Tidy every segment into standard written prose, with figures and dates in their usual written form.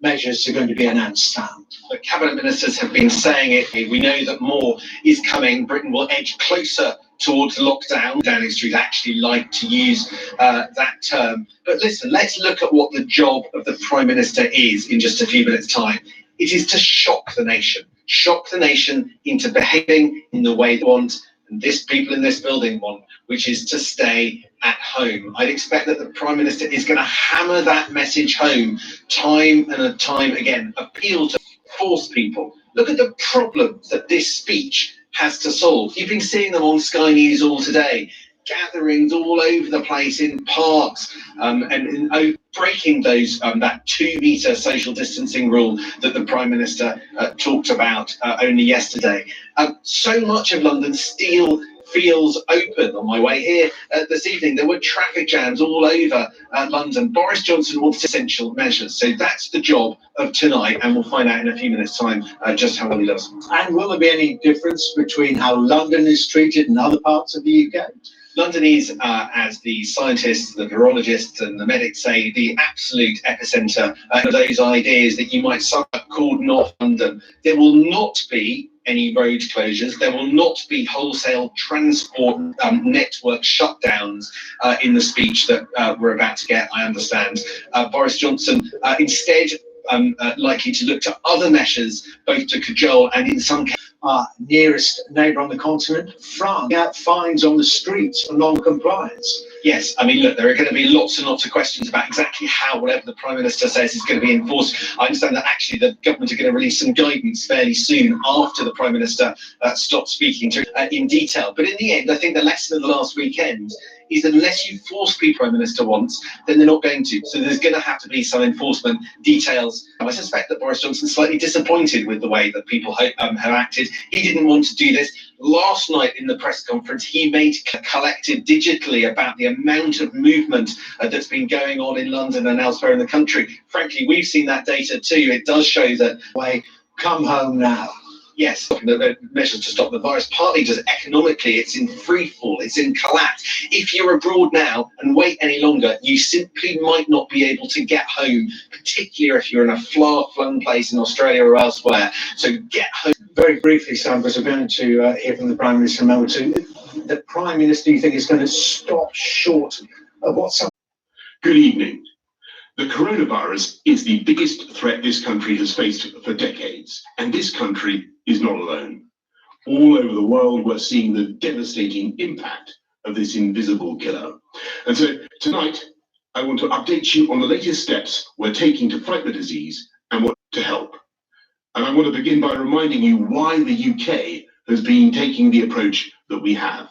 measures are going to be announced, Sam? The cabinet ministers have been saying it. We know that more is coming. Britain will edge closer towards lockdown. Downing Street actually like to use that term. But listen, let's look at what the job of the Prime Minister is in just a few minutes' time. It is to shock the nation into behaving in the way they want, and people in this building want, which is to stay at home. I'd expect that the Prime Minister is going to hammer that message home time and time again, appeal to force people. Look at the problems that this speech has to solve. You've been seeing them on Sky News all today. Gatherings all over the place in parks, and breaking those that 2-metre social distancing rule that the Prime Minister talked about only yesterday. So much of London still feels open. On my way here this evening, there were traffic jams all over London. Boris Johnson wants essential measures. So that's the job of tonight, and we'll find out in a few minutes' time just how well he does. And will there be any difference between how London is treated and other parts of the UK? London is, as the scientists, the virologists and the medics say, the absolute epicentre of those ideas that you might sum up called North London. There will not be any road closures. There will not be wholesale transport network shutdowns in the speech that we're about to get, I understand. Boris Johnson instead likely to look to other measures, both to cajole and in some cases, our nearest neighbour on the continent, France, out fines on the streets for non-compliance. Yes, I mean, look, there are going to be lots and lots of questions about exactly how whatever the Prime Minister says is going to be enforced. I understand that actually the government are going to release some guidance fairly soon after the Prime Minister stops speaking in detail. But in the end, I think the lesson of the last weekend is that unless you force people Prime Minister wants, then they're not going to. So there's going to have to be some enforcement details. I suspect that Boris Johnson's slightly disappointed with the way that people have acted. He didn't want to do this. Last night in the press conference, he made collected digitally about the amount of movement that's been going on in London and elsewhere in the country. Frankly, we've seen that data too. It does show that way, come home now. Yes, the measures to stop the virus, partly just economically, it's in free fall, it's in collapse. If you're abroad now and wait any longer, you simply might not be able to get home, particularly if you're in a far-flung place in Australia or elsewhere. So get home. Very briefly, Sam, because we're going to hear from the Prime Minister in a moment too. The Prime Minister, you think, is going to stop short of what some... Good evening. The coronavirus is the biggest threat this country has faced for decades, and this country is not alone. All over the world, we're seeing the devastating impact of this invisible killer. And so tonight, I want to update you on the latest steps we're taking to fight the disease and what to help. And I want to begin by reminding you why the UK has been taking the approach that we have.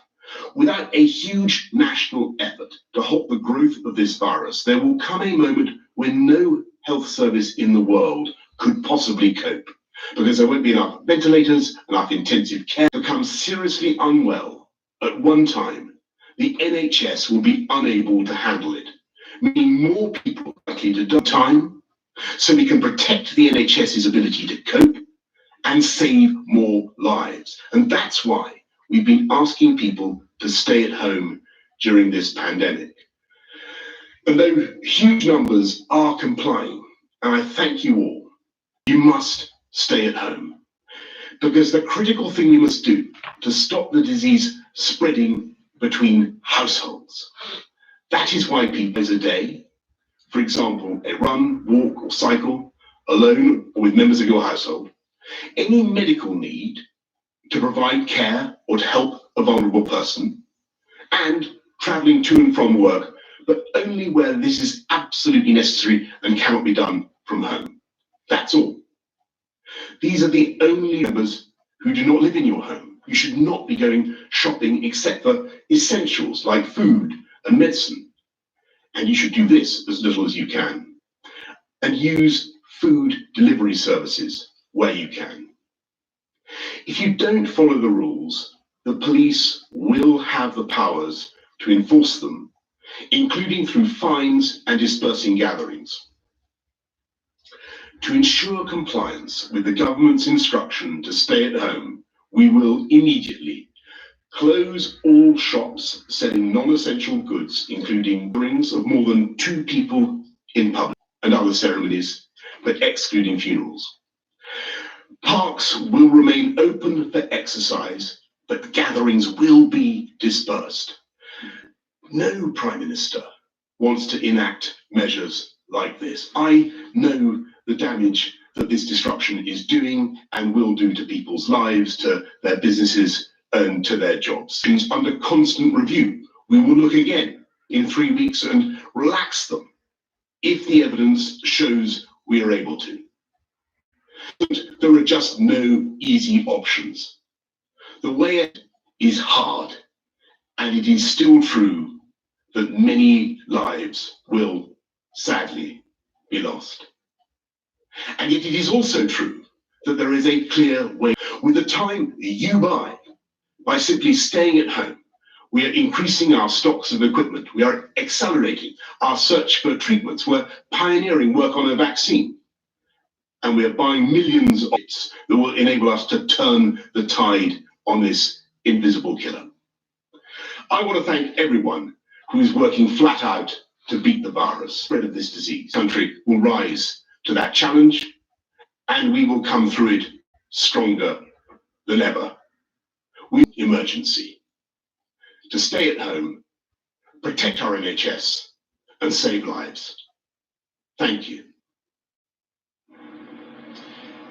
Without a huge national effort to halt the growth of this virus, there will come a moment when no health service in the world could possibly cope, because there won't be enough ventilators, enough intensive care. Become seriously unwell at one time, the NHS will be unable to handle it, meaning more people likely to die time, so we can protect the NHS's ability to cope and save more lives. And that's why we've been asking people to stay at home during this pandemic. And though huge numbers are complying, and I thank you all, you must stay at home. Because the critical thing you must do to stop the disease spreading between households. That is why people is a day, for example, a run, walk or cycle, alone or with members of your household, any medical need to provide care or to help a vulnerable person, and travelling to and from work, but only where this is absolutely necessary and cannot be done from home. That's all. These are the only members who do not live in your home. You should not be going shopping except for essentials like food and medicine. And you should do this as little as you can. And use food delivery services where you can. If you don't follow the rules, the police will have the powers to enforce them, including through fines and dispersing gatherings. To ensure compliance with the government's instruction to stay at home, we will immediately close all shops selling non-essential goods, including gatherings of more than 2 people in public and other ceremonies but excluding funerals. Parks will remain open for exercise, but gatherings will be dispersed. No Prime Minister wants to enact measures like this. I know the damage that this disruption is doing and will do to people's lives, to their businesses and to their jobs. Things under constant review. We will look again in 3 weeks and relax them if the evidence shows we are able to. But there are just no easy options. The way is hard, and it is still true that many lives will sadly be lost. And yet it is also true that there is a clear way. With the time you buy, by simply staying at home, we are increasing our stocks of equipment. We are accelerating our search for treatments. We're pioneering work on a vaccine. And we are buying millions of it that will enable us to turn the tide on this invisible killer. I want to thank everyone who is working flat out to beat the virus, spread of this disease. The country will rise to that challenge, and we will come through it stronger than ever. We need emergency to stay at home, protect our NHS, and save lives. Thank you.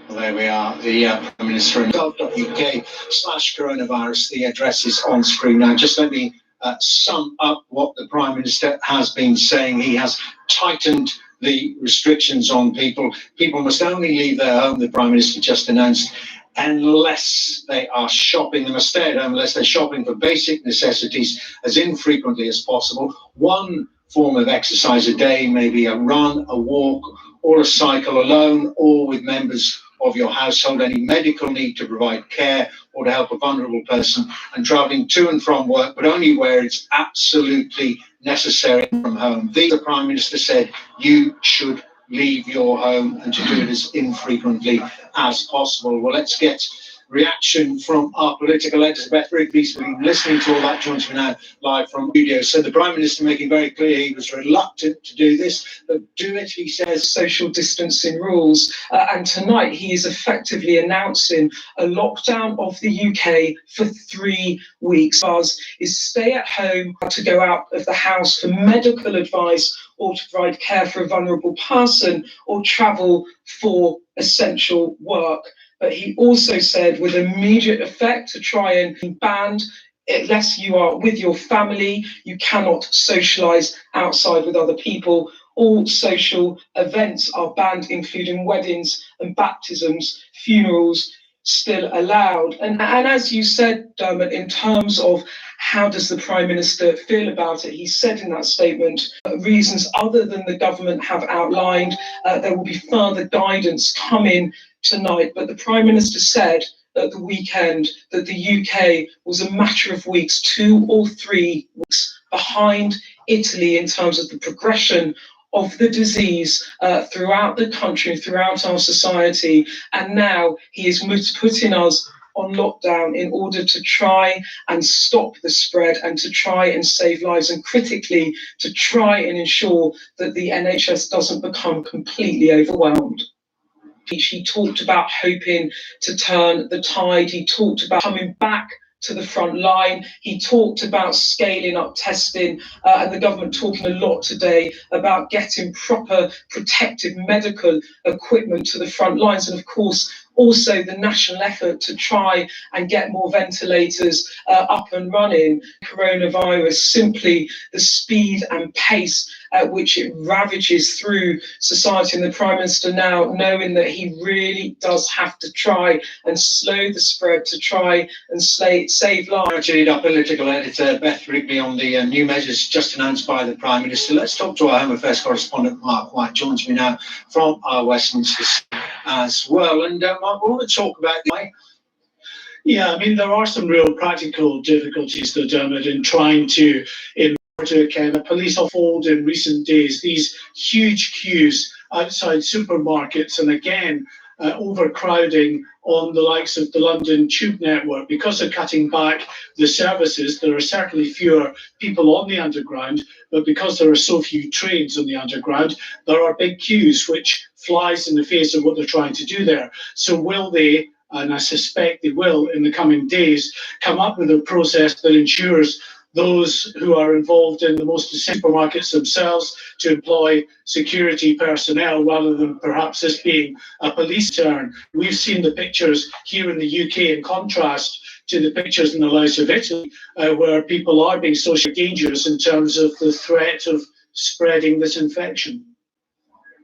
Well, there we are, the Prime Minister in gov.uk/coronavirus. The address is on screen now. Just let me sum up what the Prime Minister has been saying. He has tightened the restrictions on people. People must only leave their home, the Prime Minister just announced, unless they are shopping. They must stay at home unless they're shopping for basic necessities as infrequently as possible. One form of exercise a day, maybe a run, a walk, or a cycle alone, or with members of your household. Any medical need to provide care or to help a vulnerable person, and travelling to and from work, but only where it's absolutely necessary from home. The Prime Minister said you should leave your home and to do it as infrequently as possible. Well, let's get reaction from our political editor, Beth Rigby's been listening to all that, joins me now live from studio. So the Prime Minister making very clear he was reluctant to do this, but do it, he says. Social distancing rules. And tonight he is effectively announcing a lockdown of the UK for 3 weeks. Ours is stay at home, to go out of the house for medical advice or to provide care for a vulnerable person or travel for essential work. But he also said with immediate effect to try and ban, unless you are with your family, you cannot socialise outside with other people. All social events are banned, including weddings and baptisms, funerals still allowed. And as you said, Dermot, in terms of how does the Prime Minister feel about it, he said in that statement, reasons other than the government have outlined, there will be further guidance coming tonight. But the Prime Minister said at the weekend that the UK was a matter of weeks, 2 or 3 weeks behind Italy in terms of the progression of the disease throughout the country, throughout our society. And now he is putting us on lockdown in order to try and stop the spread and to try and save lives, and critically to try and ensure that the NHS doesn't become completely overwhelmed. He talked about hoping to turn the tide. He talked about coming back to the front line. He talked about scaling up testing, and the government talking a lot today about getting proper protective medical equipment to the front lines, and of course also the national effort to try and get more ventilators up and running. Coronavirus, simply the speed and pace at which it ravages through society, and the Prime Minister now knowing that he really does have to try and slow the spread, to try and save lives. Actually, our political editor Beth Rigby on the new measures just announced by the Prime Minister. Let's talk to our Home Affairs correspondent Mark White, joins me now from our Westminster as well. And Mark, we want to talk about Yeah, I mean, there are some real practical difficulties, though, Dermot, in trying to account. The police have found in recent days these huge queues outside supermarkets, and again, overcrowding on the likes of the London Tube network. Because they're cutting back the services, there are certainly fewer people on the Underground, but because there are so few trains on the Underground, there are big queues, which flies in the face of what they're trying to do there. So will they, and I suspect they will in the coming days, come up with a process that ensures those who are involved in the most essential supermarkets themselves to employ security personnel rather than perhaps this being a police turn? We've seen the pictures here in the UK in contrast to the pictures in the likes of Italy, where people are being socially dangerous in terms of the threat of spreading this infection.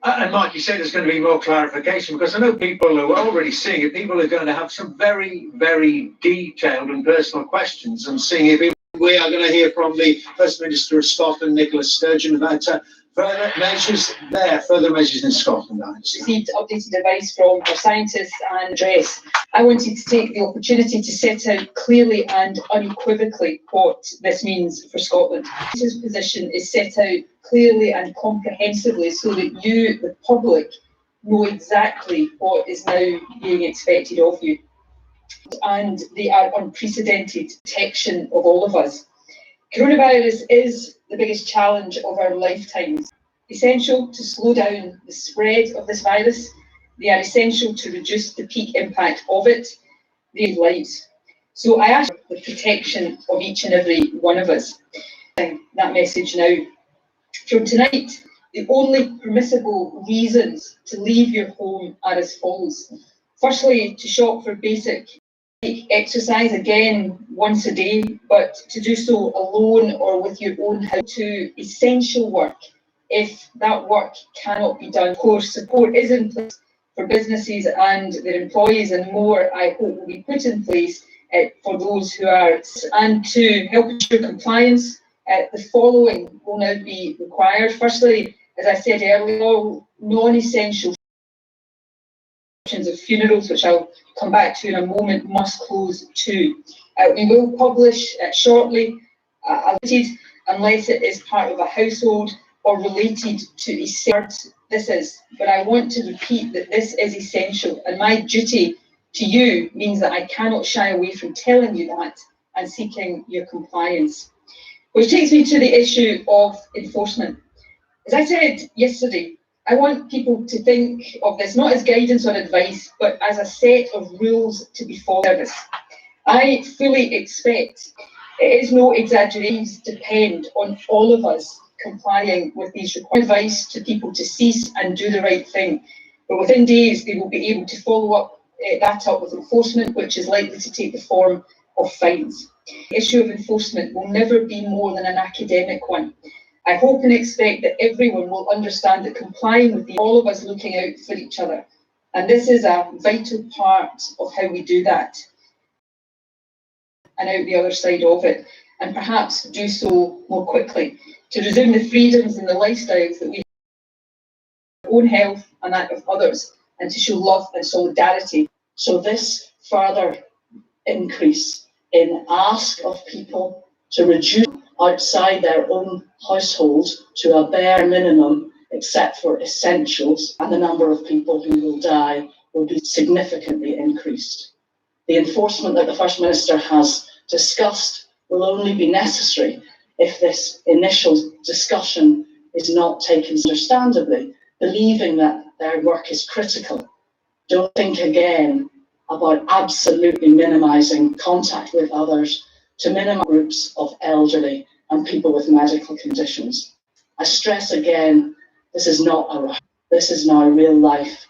And Mike, you said there's going to be more clarification, because I know people are already seeing it. People are going to have some very, very detailed and personal questions and seeing if we are going to hear from the First Minister of Scotland, Nicola Sturgeon, about further measures in Scotland. Received updated advice from our scientists and address. I wanted to take the opportunity to set out clearly and unequivocally what this means for Scotland. His position is set out clearly and comprehensively so that you, the public, know exactly what is now being expected of you. And they are unprecedented protection of all of us. Coronavirus is the biggest challenge of our lifetimes. Essential to slow down the spread of this virus. They are essential to reduce the peak impact of it. They save lives. So I ask for the protection of each and every one of us. That message now. From tonight, the only permissible reasons to leave your home are as follows. Firstly, to shop for basic exercise, again once a day, but to do so alone or with your own house. To essential work, if that work cannot be done. Of course, support is in place for businesses and their employees, and more, I hope, will be put in place for those who are. And to help ensure compliance, the following will now be required. Firstly, as I said earlier, all non-essential of funerals, which I'll come back to in a moment, must close too. We will publish shortly, unless it is part of a household or related to a this is, but I want to repeat that this is essential, and my duty to you means that I cannot shy away from telling you that and seeking your compliance. Which takes me to the issue of enforcement. As I said yesterday, I want people to think of this not as guidance or advice, but as a set of rules to be followed. I fully expect, it is no exaggeration, depend on all of us complying with these advice to people to cease and do the right thing. But within days, they will be able to follow that up with enforcement, which is likely to take the form of fines. The issue of enforcement will never be more than an academic one. I hope and expect that everyone will understand that complying with all of us looking out for each other. And this is a vital part of how we do that. And out the other side of it, and perhaps do so more quickly, to resume the freedoms and the lifestyles that we have, our own health and that of others, and to show love and solidarity. So this further increase in ask of people to reduce outside their own household to a bare minimum, except for essentials, and the number of people who will die will be significantly increased. The enforcement that the First Minister has discussed will only be necessary if this initial discussion is not taken understandably, believing that their work is critical. Don't think again about absolutely minimising contact with others to minimise groups of elderly and people with medical conditions. I stress again, this is not a rush. This is now real life,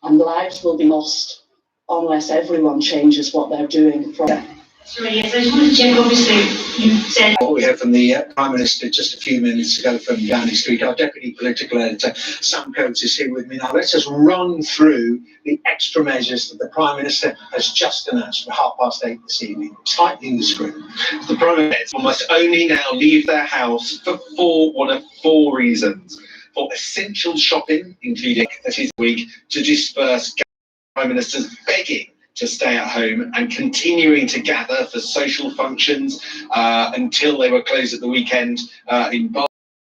and lives will be lost unless everyone changes what they're doing from it. Sorry, yes, I just wanted to check, obviously, you said... What we heard from the Prime Minister just a few minutes ago from Downing Street, our Deputy Political Editor, Sam Coates, is here with me now. Let's just run through the extra measures that the Prime Minister has just announced at 8:30 this evening, tightening the screw. The Prime Minister must only now leave their house for one of four reasons. For essential shopping, including this week, to disperse Prime Minister's begging to stay at home and continuing to gather for social functions until they were closed at the weekend in Bath,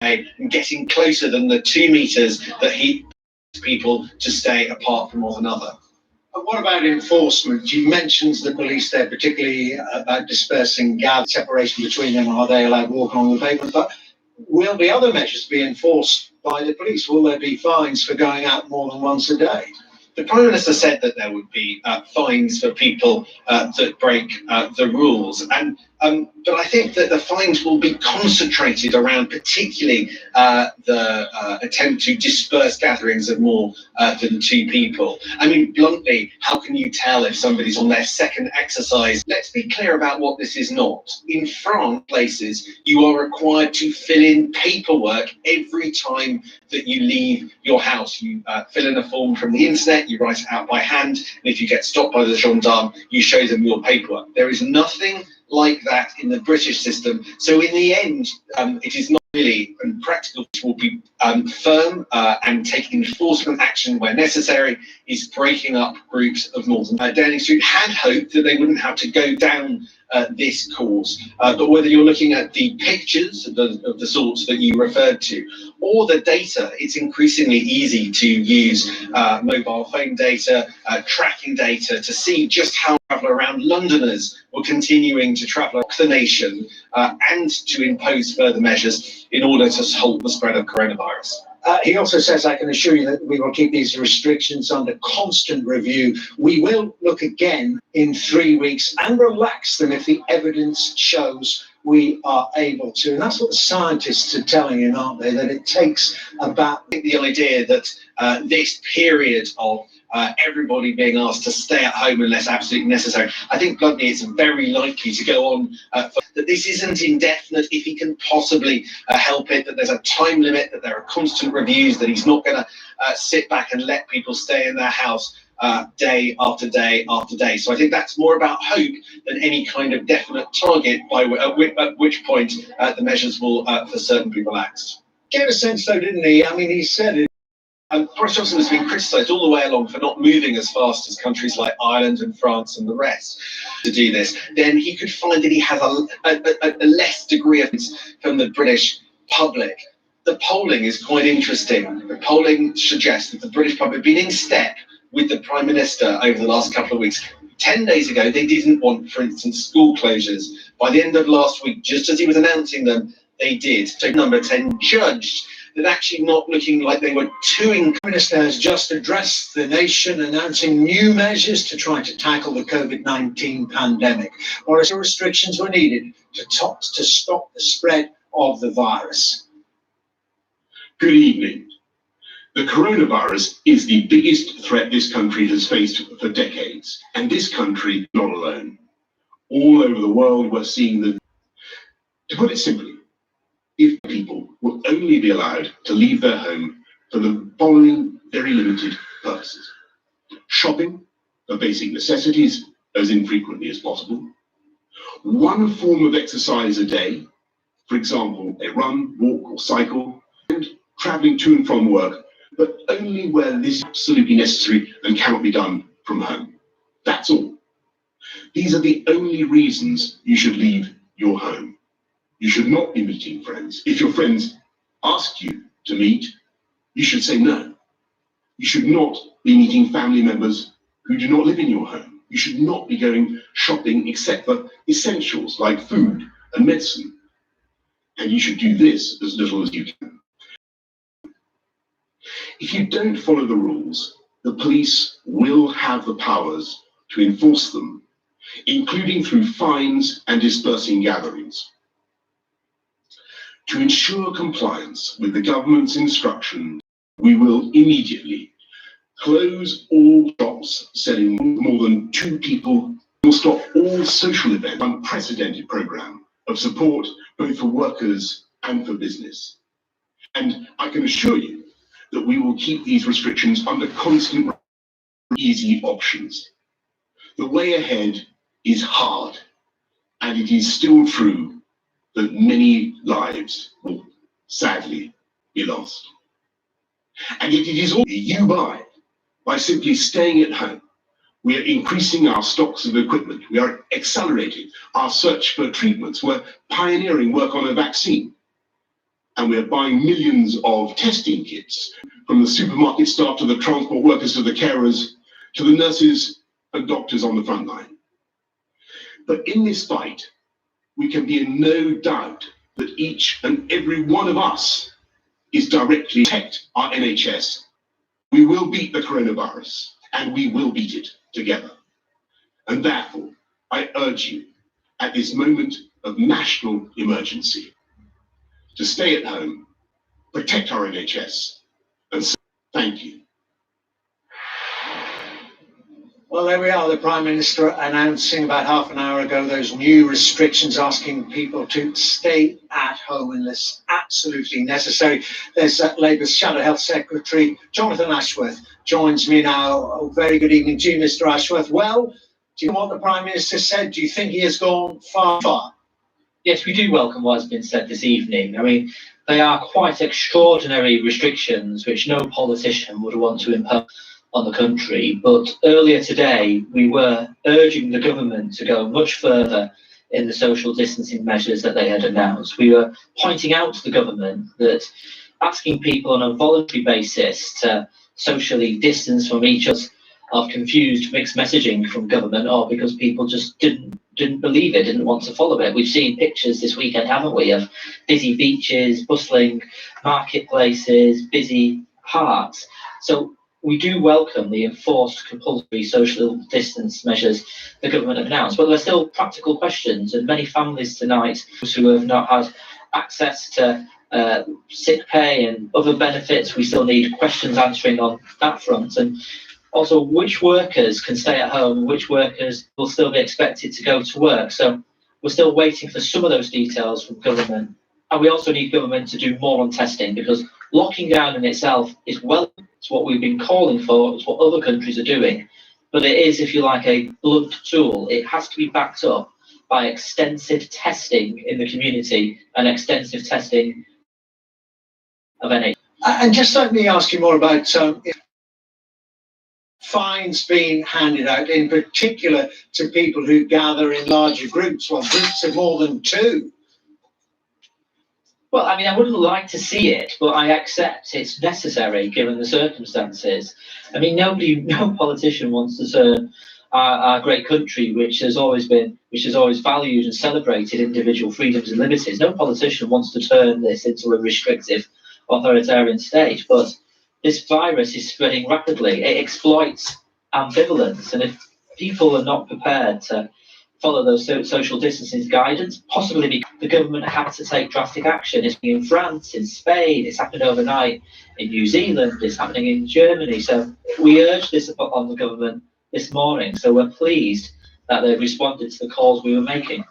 and getting closer than the 2 meters that he people to stay apart from one another. But what about enforcement? You mentioned the police there, particularly about dispersing gather, separation between them. Are they allowed walking on the pavement? But will the other measures be enforced by the police? Will there be fines for going out more than once a day? The Prime Minister said that there would be fines for people that break the rules, but I think that the fines will be concentrated around particularly the attempt to disperse gatherings of more than 2 people. I mean, bluntly, how can you tell if somebody's on their second exercise? Let's be clear about what this is not. In France places, you are required to fill in paperwork every time that you leave your house. You fill in a form from the internet, you write it out by hand, and if you get stopped by the gendarme, you show them your paperwork. There is nothing like that in the British system. So in the end, it is not really practical. It will be firm and taking enforcement action where necessary, is breaking up groups of Northern. Downing Street had hoped that they wouldn't have to go down this course, but whether you're looking at the pictures of the sorts that you referred to, or the data, it's increasingly easy to use mobile phone data, tracking data to see just how travel around Londoners were continuing to travel across the nation and to impose further measures in order to halt the spread of coronavirus. He also says, I can assure you that we will keep these restrictions under constant review. We will look again in 3 weeks and relax them if the evidence shows we are able to. And that's what the scientists are telling him, aren't they? That it takes about... The idea that this period of everybody being asked to stay at home unless absolutely necessary, I think bluntly it's very likely to go on, that this isn't indefinite if he can possibly help it, that there's a time limit, that there are constant reviews, that he's not going to sit back and let people stay in their house day after day after day. So I think that's more about hope than any kind of definite target at which point the measures will for certain people act. Get a sense though, didn't he? I mean, he said it. Boris Johnson has been criticised all the way along for not moving as fast as countries like Ireland and France and the rest to do this. Then he could find that he has a less degree of from the British public. The polling is quite interesting. The polling suggests that the British public have been in step with the Prime Minister over the last couple of weeks. 10 days ago, they didn't want, for instance, school closures. By the end of last week, just as he was announcing them, they did. So number 10 judged that actually not looking like they were too... The Minister has just addressed the nation, announcing new measures to try to tackle the COVID-19 pandemic. Or restrictions were needed to stop the spread of the virus. Good evening. The coronavirus is the biggest threat this country has faced for decades, and this country not alone. All over the world, we're seeing the... To put it simply, if people will only be allowed to leave their home for the following very limited purposes: shopping for basic necessities as infrequently as possible, one form of exercise a day, for example, a run, walk, or cycle, and traveling to and from work, but only where this is absolutely necessary and cannot be done from home. That's all. These are the only reasons you should leave your home. You should not be meeting friends. If your friends ask you to meet, you should say no. You should not be meeting family members who do not live in your home. You should not be going shopping except for essentials like food and medicine. And you should do this as little as you can. If you don't follow the rules, the police will have the powers to enforce them, including through fines and dispersing gatherings. To ensure compliance with the government's instructions, we will immediately close all shops selling more than 2 people. We'll stop all social events. An unprecedented program of support both for workers and for business. And I can assure you that we will keep these restrictions under constant easy options. The way ahead is hard, and it is still true that many lives will sadly be lost. And yet it is all you buy by simply staying at home. We are increasing our stocks of equipment. We are accelerating our search for treatments. We're pioneering work on a vaccine. And we're buying millions of testing kits from the supermarket staff to the transport workers to the carers to the nurses and doctors on the front line. But in this fight, we can be in no doubt that each and every one of us is directly protect our NHS. We will beat the coronavirus, and we will beat it together. And therefore, I urge you at this moment of national emergency to stay at home, protect our NHS, and say thank you. Well, there we are, the Prime Minister announcing about half an hour ago those new restrictions, asking people to stay at home unless absolutely necessary. There's Labour's Shadow Health Secretary, Jonathan Ashworth, joins me now. Oh, very good evening to you, Mr. Ashworth. Well, do you know what the Prime Minister said? Do you think he has gone far? Yes, we do welcome what has been said this evening. I mean, they are quite extraordinary restrictions which no politician would want to impose on the country. But earlier today, we were urging the government to go much further in the social distancing measures that they had announced. We were pointing out to the government that asking people on a voluntary basis to socially distance from each other of confused mixed messaging from government, or because people just didn't believe it, didn't want to follow it. We've seen pictures this weekend, haven't we, of busy beaches, bustling marketplaces, busy parks. So we do welcome the enforced compulsory social distance measures the government have announced, but there are still practical questions, and many families tonight who have not had access to sick pay and other benefits, we still need questions answering on that front. And also, which workers can stay at home, which workers will still be expected to go to work. So we're still waiting for some of those details from government. And we also need government to do more on testing, because locking down in itself is it's what we've been calling for, it's what other countries are doing. But it is, if you like, a blunt tool. It has to be backed up by extensive testing in the community and extensive testing of NHS. And just let me ask you more about fines being handed out, in particular to people who gather in larger groups, well, groups of more than two. Well, I mean, I wouldn't like to see it, but I accept it's necessary given the circumstances. I mean, no politician wants to turn our great country, which has always valued and celebrated individual freedoms and liberties. No politician wants to turn this into a restrictive authoritarian state, but this virus is spreading rapidly. It exploits ambivalence, and if people are not prepared to follow those social distancing guidance, possibly the government had to take drastic action. It's in France, in Spain, it's happened overnight in New Zealand, it's happening in Germany. So we urged this on the government this morning. So we're pleased that they've responded to the calls we were making.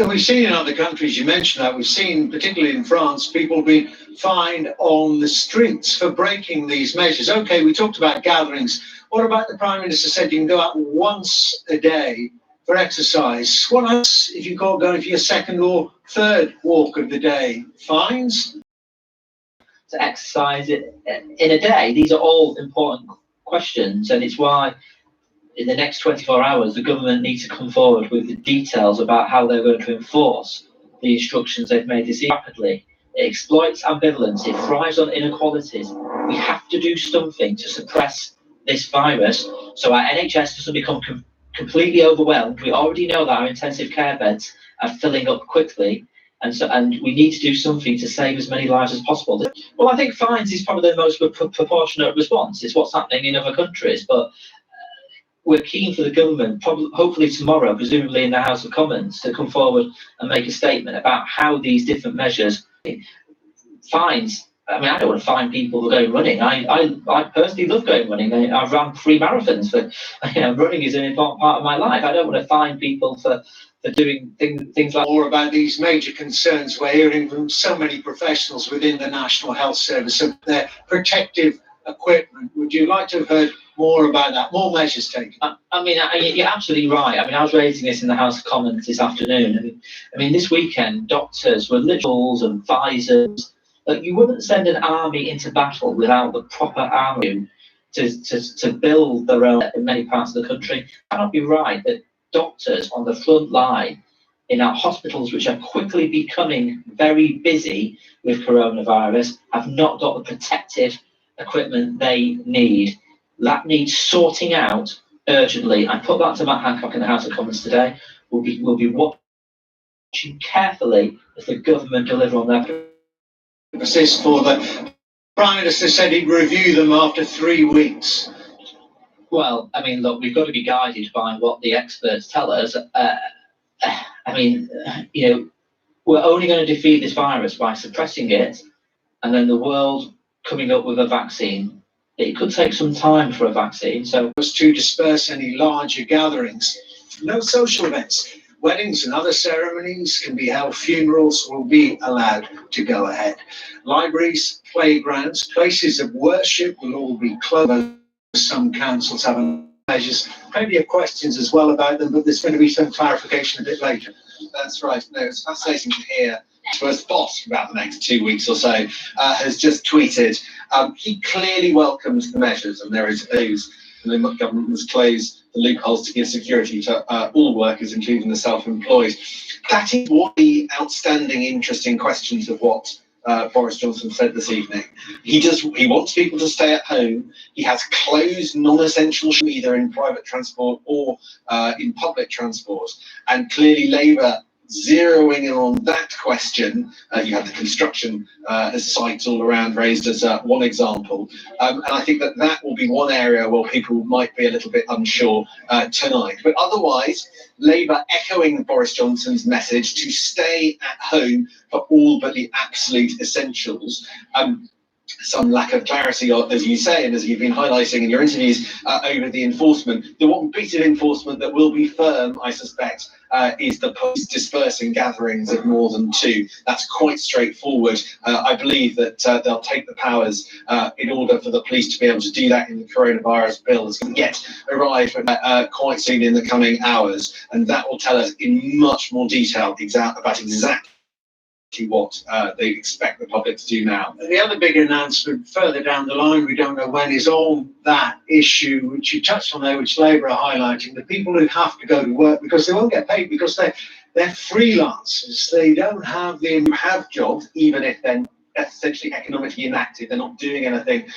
We've seen in other countries, you mentioned that, we've seen, particularly in France, people being fined on the streets for breaking these measures. Okay, we talked about gatherings. What about the Prime Minister said you can go out once a day for exercise? What else if you can't go for your second or third walk of the day? Fines? To exercise it in a day, these are all important questions, and it's why in the next 24 hours, the government needs to come forward with the details about how they're going to enforce the instructions they've made this rapidly. It exploits ambivalence, it thrives on inequalities. We have to do something to suppress this virus so our NHS doesn't become completely overwhelmed. We already know that our intensive care beds are filling up quickly, and we need to do something to save as many lives as possible. Well, I think fines is probably the most proportionate response. It's what's happening in other countries, but we're keen for the government, hopefully tomorrow, presumably in the House of Commons, to come forward and make a statement about how these different measures, fines. I mean, I don't want to fine people for going running. I personally love going running. I've run 3 marathons. Running is an important part of my life. I don't want to fine people for doing things like. More about these major concerns we're hearing from so many professionals within the National Health Service of their protective equipment. Would you like to have heard more about that, more measures taken? I mean, you're absolutely right. I mean, I was raising this in the House of Commons this afternoon. I mean, this weekend, doctors were literals and visors. You wouldn't send an army into battle without the proper army to build their own in many parts of the country. It cannot be right that doctors on the front line in our hospitals, which are quickly becoming very busy with coronavirus, have not got the protective equipment they need. That needs sorting out urgently. I put that to Matt Hancock in the House of Commons today. We'll be watching carefully as the government deliver on their Persist for the Prime Minister said he'd review them after 3 weeks. Well, I mean, look, we've got to be guided by what the experts tell us. I mean, you know, we're only going to defeat this virus by suppressing it, and then the world coming up with a vaccine. It could take some time for a vaccine, so To disperse any larger gatherings. No social events. Weddings and other ceremonies can be held. Funerals will be allowed to go ahead. Libraries, playgrounds, places of worship will all be closed. Some councils have measures. Plenty of questions as well about them, but there's going to be some clarification a bit later. That's right. No, it's fascinating to hear. First boss, about the next 2 weeks or so, has just tweeted. He clearly welcomes the measures, and there is those. And the government must close the loopholes to give security to all workers, including the self-employed. That is one of the outstanding, interesting questions of what Boris Johnson said this evening. He wants people to stay at home. He has closed non-essential either in private transport or in public transport. And clearly Labour zeroing in on that question. You have the construction sites all around raised as one example. And I think that will be one area where people might be a little bit unsure tonight. But otherwise, Labour echoing Boris Johnson's message to stay at home for all but the absolute essentials. Some lack of clarity, as you say, and as you've been highlighting in your interviews, over the enforcement. The one bit of enforcement that will be firm, I suspect, is the police dispersing gatherings of more than 2. That's quite straightforward. I believe that they'll take the powers in order for the police to be able to do that in the coronavirus bill that's going to get arrived quite soon in the coming hours. And that will tell us in much more detail about exactly what they expect the public to do now. The other big announcement further down the line, we don't know when, is on that issue which you touched on there, which Labour are highlighting, the people who have to go to work because they won't get paid because they're freelancers. They don't have jobs, even if they're essentially economically inactive. They're not doing anything.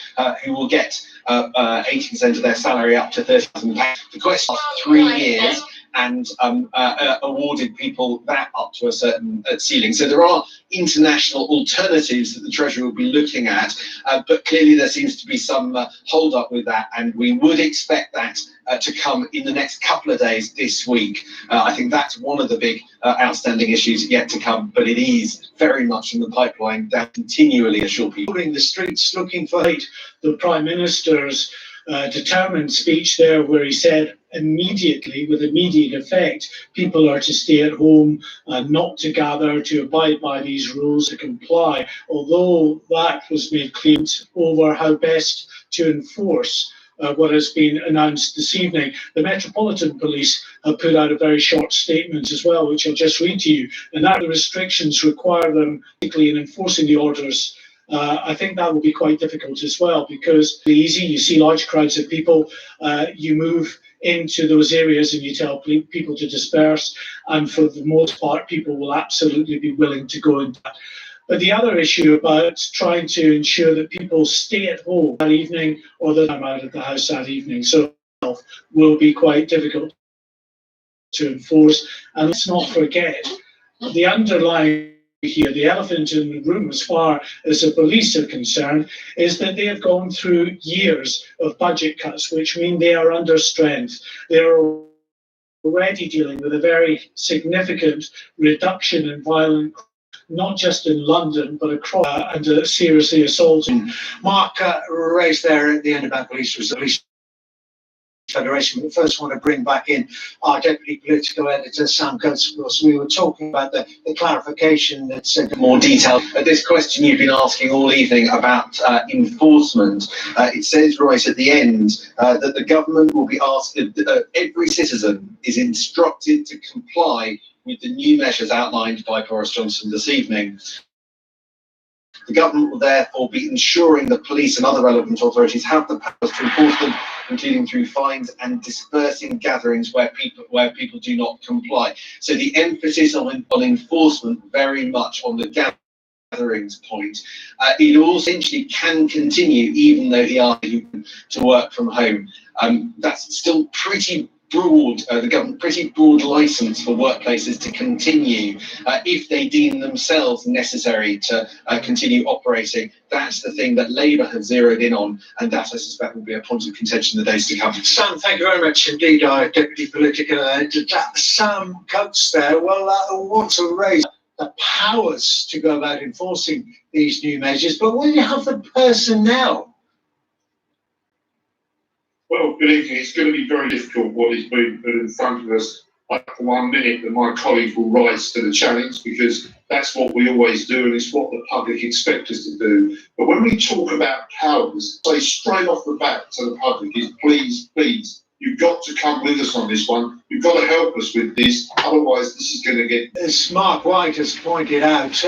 Who will get 80% of their salary up to £30,000. The question of 3 years. And awarded people that up to a certain ceiling. So there are international alternatives that the Treasury will be looking at, but clearly there seems to be some hold up with that, and we would expect that to come in the next couple of days this week. I think that's one of the big outstanding issues yet to come, but it is very much in the pipeline that continually assure people. in the streets looking for The Prime Minister's determined speech there, where he said immediately, with immediate effect, people are to stay at home, not to gather, to abide by these rules, to comply. Although that was made clear over how best to enforce what has been announced this evening. The Metropolitan Police have put out a very short statement as well, which I'll just read to you, and that the restrictions require them, particularly in enforcing the orders. I think that will be quite difficult as well, because it's easy, you see large crowds of people, you move into those areas and you tell people to disperse, and for the most part people will absolutely be willing to go into that. But the other issue about trying to ensure that people stay at home that evening or that I'm out of the house that evening, so will be quite difficult to enforce. And let's not forget the underlying here, the elephant in the room as far as the police are concerned, is that they have gone through years of budget cuts, which mean they are under strength. They are already dealing with a very significant reduction in violent, not just in London, but across, and seriously assaulting. Mark raised there at the end about police Federation. But first, want to bring back in our deputy political editor, Sam Coates. Of course, we were talking about the clarification that said more detail. This question you've been asking all evening about enforcement. It says right at the end that the government will be asked, every citizen is instructed to comply with the new measures outlined by Boris Johnson this evening. The government will therefore be ensuring that police and other relevant authorities have the powers to enforce them including through fines and dispersing gatherings where people do not comply. So the emphasis on enforcement very much on the gatherings point. It all essentially can continue even though he asked you to work from home. That's still pretty broad, the government pretty broad license for workplaces to continue if they deem themselves necessary to continue operating. That's the thing that Labour have zeroed in on, and that I suspect will be a point of contention in the days to come. Sam, thank you very much indeed, our Deputy Political Editor. Sam Coates there. Well, I want to raise the powers to go about enforcing these new measures, but will you have the personnel? Well, good evening. It's going to be very difficult what is being put in front of us. For 1 minute, that my colleagues will rise to the challenge, because that's what we always do and it's what the public expect us to do. But when we talk about powers, say straight off the bat to the public is please, please, you've got to come with us on this one. You've got to help us with this. Otherwise, this is going to get... As Mark White has pointed out,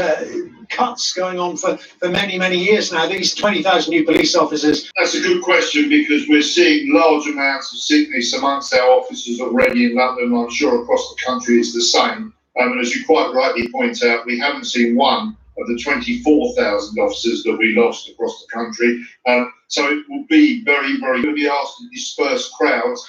cuts going on for many, many years now. These 20,000 new police officers. That's a good question, because we're seeing large amounts of sickness amongst our officers already in London. I'm sure across the country it's the same. And as you quite rightly point out, we haven't seen one of the 24,000 officers that we lost across the country. So it will be very, very going to be asked to disperse crowds.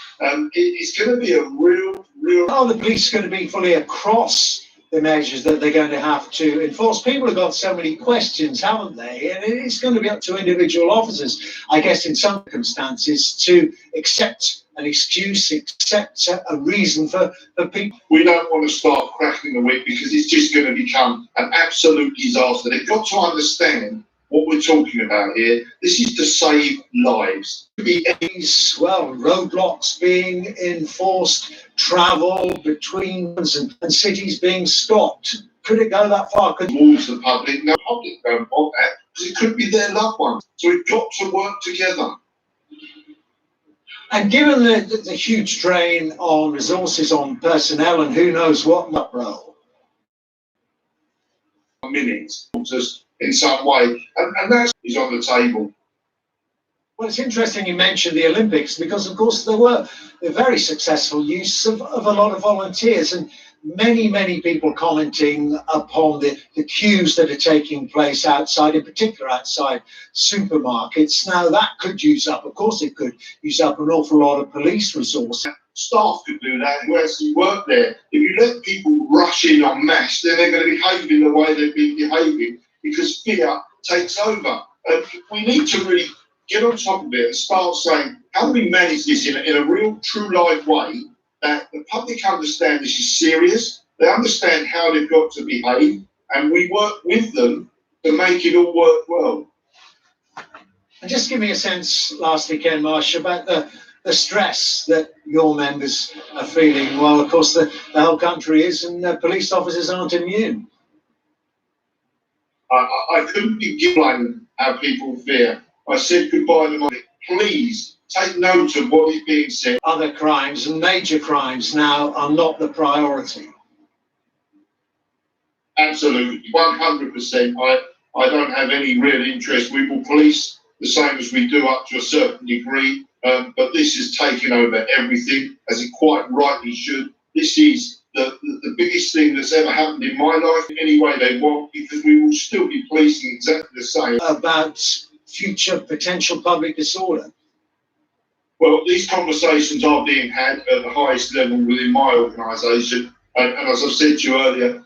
It's going to be a real... Are the police going to be fully across the measures that they're going to have to enforce? People have got so many questions, haven't they? And it's going to be up to individual officers, I guess, in some circumstances, to accept an excuse, accept a reason for people. We don't want to start cracking the whip, because it's just going to become an absolute disaster. They've got to understand what we're talking about here. This is to save lives. These, well, roadblocks being enforced, travel between and cities being stopped. Could it go that far? Towards the public? No, the public don't want that, because it could be their loved ones. So we've got to work together. And given the huge drain on resources, on personnel, and who knows what role. Minutes, just in some way, and that is on the table. Well, it's interesting you mentioned the Olympics, because of course there were a very successful use of a lot of volunteers, and many people commenting upon the queues that are taking place outside, in particular outside supermarkets. Now that could use up, of course it could use up an awful lot of police resources. Staff could do that who actually work there. If you let people rush in en masse, then they're going to behave in the way they've been behaving, because fear takes over. We need to really get on top of it and start saying, how do we manage this in a real, true live way, that the public understand this is serious, they understand how they've got to behave, and we work with them to make it all work well. And just give me a sense, lastly, Ken Marsh, about the stress that your members are feeling. Well, of course, the whole country is, and police officers aren't immune. I couldn't begin how people fear. I said goodbye to my... Please take note of what is being said. Other crimes and major crimes now are not the priority. Absolutely, 100%. I don't have any real interest. We will police the same as we do up to a certain degree, but this has taken over everything, as it quite rightly should. This is the biggest thing that's ever happened in my life, any way they want, because we will still be policing exactly the same. About future potential public disorder? Well, these conversations are being had at the highest level within my organisation, and as I said to you earlier,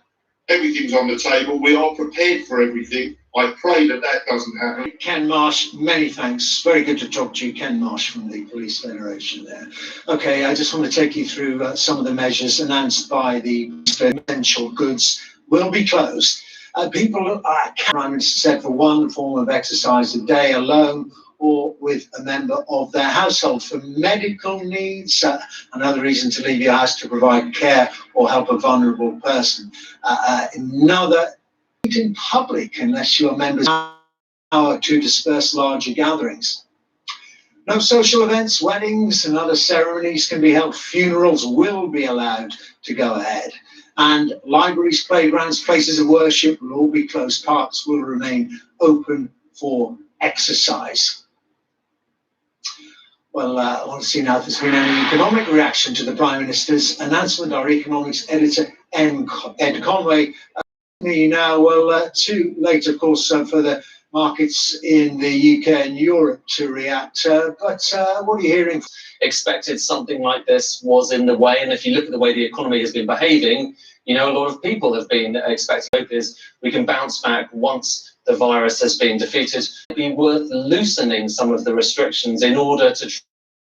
everything's on the table. We are prepared for everything. I pray that doesn't happen. Ken Marsh, many thanks. Very good to talk to you, Ken Marsh from the Police Federation there. Okay, I just want to take you through some of the measures announced by the essential goods will be closed. People, Prime Minister said, for one form of exercise a day alone, or with a member of their household. For medical needs, another reason to leave your house to provide care or help a vulnerable person. Another, in public, unless your members have power to disperse larger gatherings. No social events, weddings and other ceremonies can be held. Funerals will be allowed to go ahead. And libraries, playgrounds, places of worship will all be closed. Parks will remain open for exercise. Well, I want to see now if there's been any economic reaction to the Prime Minister's announcement. Our economics editor, Ed Conway, me now. Well, too late, of course, for the markets in the UK and Europe to react. But what are you hearing? Expected something like this was in the way, and if you look at the way the economy has been behaving, you know, a lot of people have been expecting hope is we can bounce back once the virus has been defeated. It'd be worth loosening some of the restrictions in order to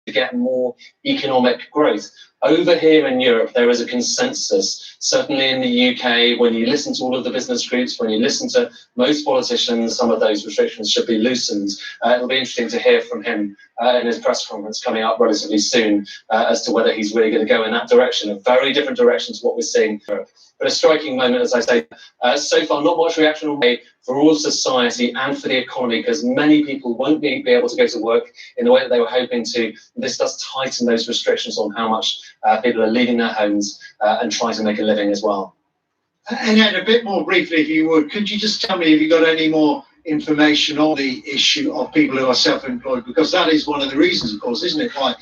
get more economic growth. Over here in Europe, there is a consensus, certainly in the UK, when you listen to all of the business groups, when you listen to most politicians, some of those restrictions should be loosened. It'll be interesting to hear from him in his press conference coming up relatively soon as to whether he's really going to go in that direction, a very different direction to what we're seeing in Europe. But a striking moment, as I say, so far not much reaction on way for all society and for the economy, because many people won't be able to go to work in the way that they were hoping to. This does tighten those restrictions on how much people are leaving their homes and trying to make a living as well. And Ed, a bit more briefly, if you would, could you just tell me if you got any more information on the issue of people who are self-employed? Because that is one of the reasons, of course, isn't it, why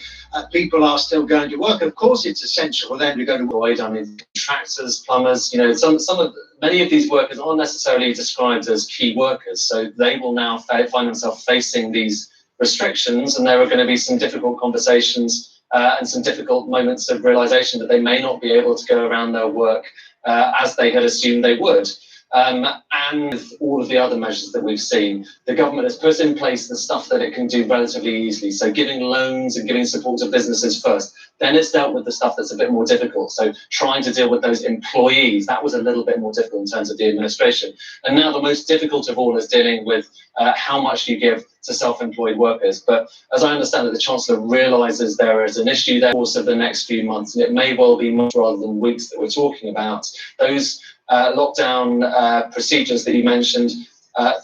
people are still going to work. Of course, it's essential for them to go to work. I mean, contractors, plumbers, you know, many of these workers aren't necessarily described as key workers, so they will now find themselves facing these restrictions, and there are going to be some difficult conversations and some difficult moments of realization that they may not be able to go around their work as they had assumed they would. And with all of the other measures that we've seen, the government has put in place the stuff that it can do relatively easily. So giving loans and giving support to businesses first. Then it's dealt with the stuff that's a bit more difficult. So trying to deal with those employees, that was a little bit more difficult in terms of the administration. And now the most difficult of all is dealing with how much you give to self-employed workers. But as I understand it, the Chancellor realises there is an issue there in the course of the next few months, and it may well be months rather than weeks that we're talking about. Those lockdown procedures that you mentioned,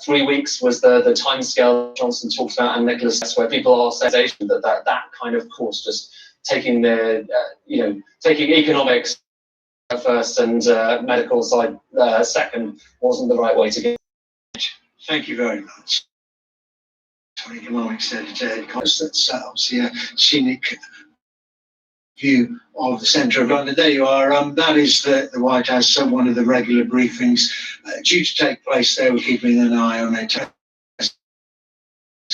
3 weeks was the timescale Johnson talked about, and Nicholas, where people are saying that kind of course, just taking taking economics first and medical side second, wasn't the right way to go. Thank you very much. Economics editor, that's obviously a scenic view of the centre of London. There you are. That is the White House. So one of the regular briefings due to take place there. We're keeping an eye on it. This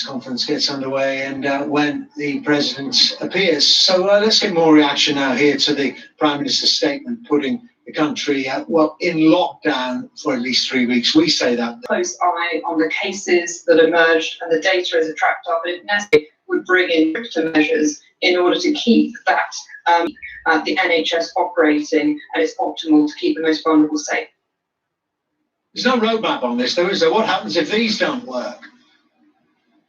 conference gets underway, and when the president appears. So let's get more reaction now here to the Prime Minister's statement putting the country in lockdown for at least 3 weeks. We say that. Close eye on the cases that emerged and the data as it tracked up, but it necessarily would bring in stricter measures in order to keep that the NHS operating at its optimal to keep the most vulnerable safe. There's no roadmap on this, though, is there? What happens if these don't work?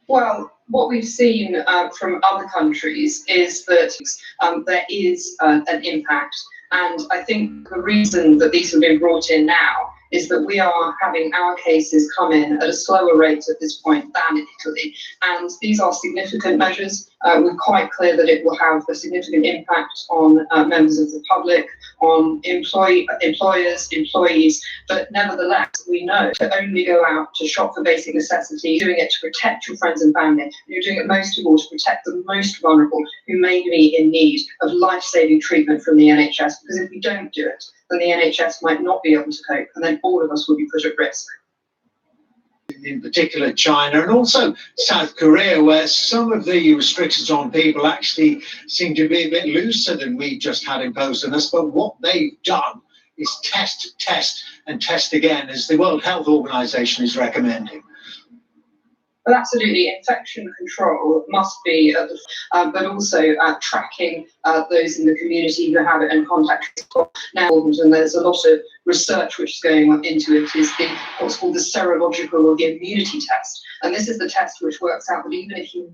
Well, what we've seen from other countries is that there is an impact. And I think the reason that these have been brought in now is that we are having our cases come in at a slower rate at this point than in Italy. And these are significant measures. We're quite clear that it will have a significant impact on members of the public, on employers, employees. But nevertheless, we know to only go out to shop for basic necessities, doing it to protect your friends and family. You're doing it most of all to protect the most vulnerable who may be in need of life-saving treatment from the NHS. Because if we don't do it, then the NHS might not be able to cope, and then all of us will be put at risk. In particular China and also South Korea, where some of the restrictions on people actually seem to be a bit looser than we just had imposed on us. But what they've done is test, and test again, as the World Health Organization is recommending. Well, absolutely, infection control must be at the but also tracking those in the community who have it and contact now. And there's a lot of research which is going on into it. Is what's called the serological or the immunity test, and this is the test which works out that even if you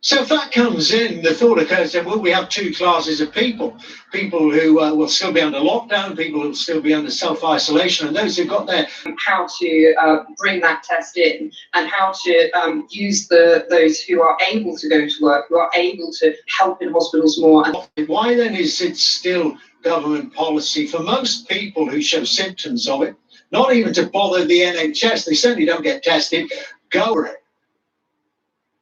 So if that comes in, the thought occurs that, well, we have two classes of people who will still be under lockdown, people who will still be under self-isolation, and those who've got their... How to bring that test in and how to use those who are able to go to work, who are able to help in hospitals more. And why then is it still government policy for most people who show symptoms of it, not even to bother the NHS, they certainly don't get tested, go for it?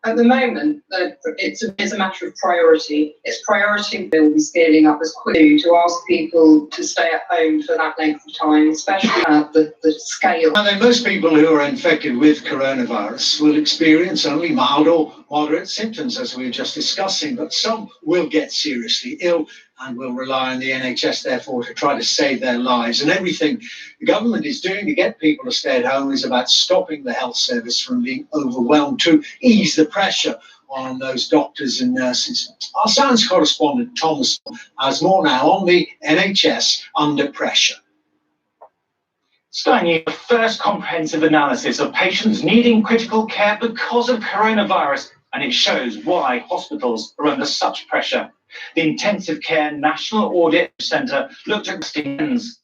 At the moment, it's a matter of priority. It's priority will be scaling up as quickly to ask people to stay at home for that length of time, especially at the scale. Now, then, most people who are infected with coronavirus will experience only mild or moderate symptoms, as we were just discussing, but some will get seriously ill and will rely on the NHS, therefore, to try to save their lives. And everything the government is doing to get people to stay at home is about stopping the health service from being overwhelmed, to ease the pressure on those doctors and nurses. Our science correspondent, Thomas, has more now on the NHS under pressure. Sky News, the first comprehensive analysis of patients needing critical care because of coronavirus, and it shows why hospitals are under such pressure. The Intensive Care National Audit Centre looked at scans.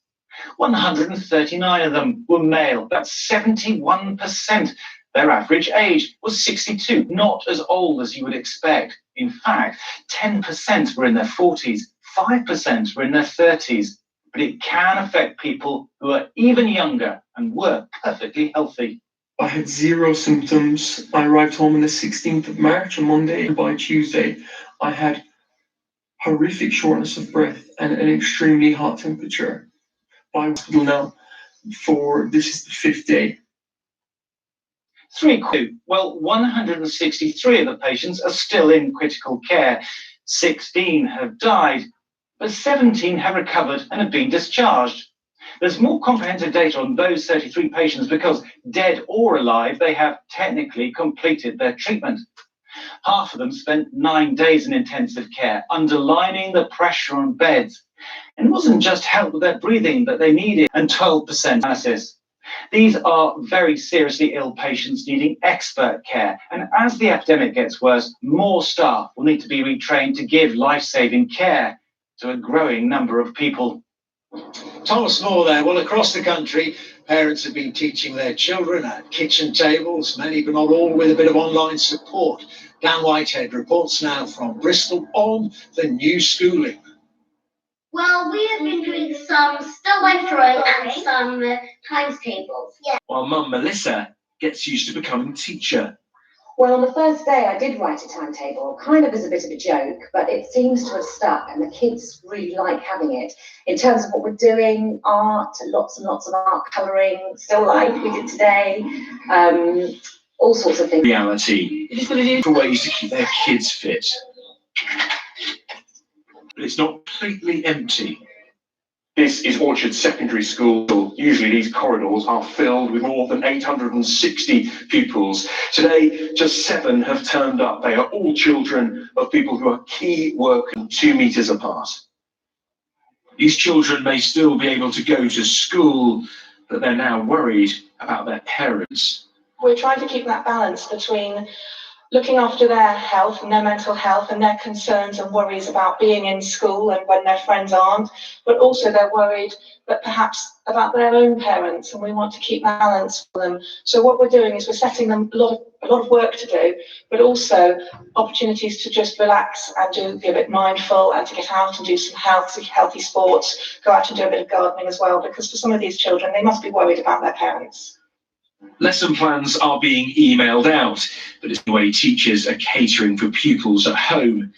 139 of them were male. That's 71%. Their average age was 62, not as old as you would expect. In fact, 10% were in their 40s, 5% were in their 30s. But it can affect people who are even younger and were perfectly healthy. I had 0 symptoms. I arrived home on the 16th of March, on Monday, and by Tuesday I had horrific shortness of breath and an extremely hot temperature. By hospital now for this is the 5th day. 163 of the patients are still in critical care. 16 have died, but 17 have recovered and have been discharged. There's more comprehensive data on those 33 patients because, dead or alive, they have technically completed their treatment. Half of them spent 9 days in intensive care, underlining the pressure on beds. And it wasn't just help with their breathing that they needed, and 12% analysis. These are very seriously ill patients needing expert care. And as the epidemic gets worse, more staff will need to be retrained to give life-saving care to a growing number of people. Thomas Moore there. Well, across the country, parents have been teaching their children at kitchen tables, many but not all with a bit of online support. Dan Whitehead reports now from Bristol on the new schooling. Well, we have been doing some still life drawing and some times tables. Yeah. While Mum Melissa gets used to becoming teacher. Well, on the first day I did write a timetable, kind of as a bit of a joke, but it seems to have stuck and the kids really like having it. In terms of what we're doing, art, lots and lots of art, colouring, still like we did today, all sorts of things. Reality, it is what it is for ways to keep their kids fit. But it's not completely empty. This is Orchard Secondary School. Usually these corridors are filled with more than 860 pupils. Today, just 7 have turned up. They are all children of people who are key workers 2 meters apart. These children may still be able to go to school, but they're now worried about their parents. We're trying to keep that balance between looking after their health and their mental health and their concerns and worries about being in school and when their friends aren't, but also they're worried that perhaps about their own parents, and we want to keep that balance for them. So what we're doing is we're setting them a lot of work to do, but also opportunities to just relax and be a bit mindful and to get out and do some healthy sports, go out and do a bit of gardening as well, because for some of these children, they must be worried about their parents. Lesson plans are being emailed out, but it's the way teachers are catering for pupils at home.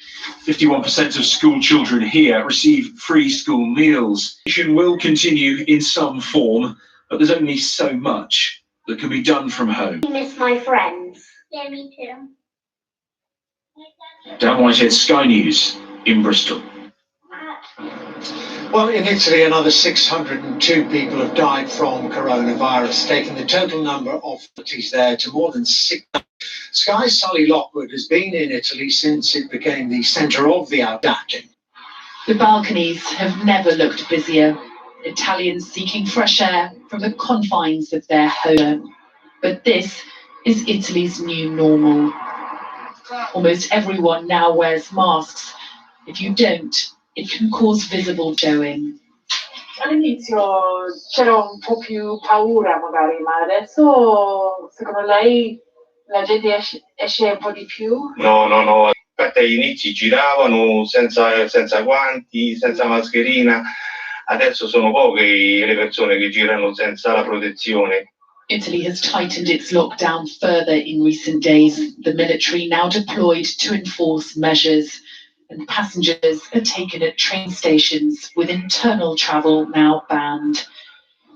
51% of school children here receive free school meals. Education will continue in some form, but there's only so much that can be done from home. I miss my friends. Yeah, me too. Dan Whitehead, Sky News in Bristol. Well, in Italy, another 602 people have died from coronavirus, taking the total number of fatalities there to more than 600. Sky's Sully Lockwood has been in Italy since it became the centre of the outbreak. The balconies have never looked busier. Italians seeking fresh air from the confines of their home. But this is Italy's new normal. Almost everyone now wears masks. If you don't, it can cause visible showing. All'inizio c'era un po' più paura magari, ma adesso secondo lei la gente esce un po' di più? No. Infatti agli inizi giravano senza guanti, senza mascherina. Adesso sono poche le persone che girano senza la protezione. Italy has tightened its lockdown further in recent days. The military now deployed to enforce measures, and passengers are taken at train stations with internal travel now banned.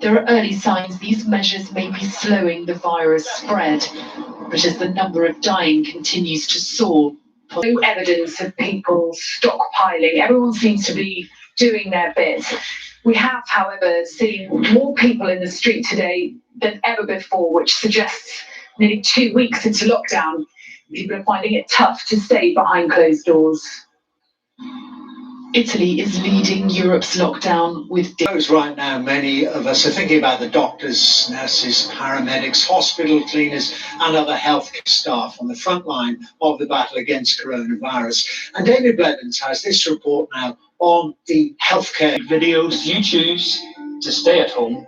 There are early signs these measures may be slowing the virus spread, but as the number of dying continues to soar. No evidence of people stockpiling. Everyone seems to be doing their bit. We have, however, seen more people in the street today than ever before, which suggests nearly 2 weeks into lockdown, people are finding it tough to stay behind closed doors. Italy is leading Europe's lockdown with right now, many of us are thinking about the doctors, nurses, paramedics, hospital cleaners and other health staff on the front line of the battle against coronavirus. And David Blevins has this report now on the healthcare videos. You choose to stay at home,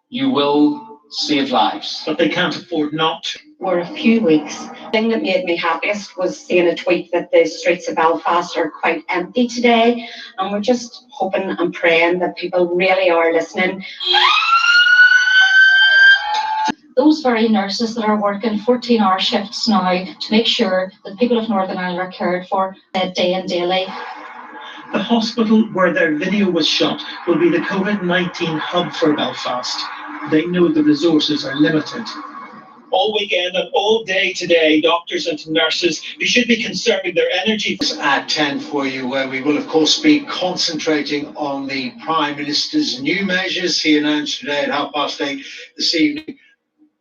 you will save lives. But they can't afford not to. For a few weeks. The thing that made me happiest was seeing a tweet that the streets of Belfast are quite empty today, and we're just hoping and praying that people really are listening. Those very nurses that are working 14-hour shifts now to make sure that people of Northern Ireland are cared for day and daily. The hospital where their video was shot will be the COVID-19 hub for Belfast. They know the resources are limited. All weekend and all day today, doctors and nurses, they should be conserving their energy. At 10 for you, where we will of course be concentrating on the Prime Minister's new measures he announced today at 8:30 this evening,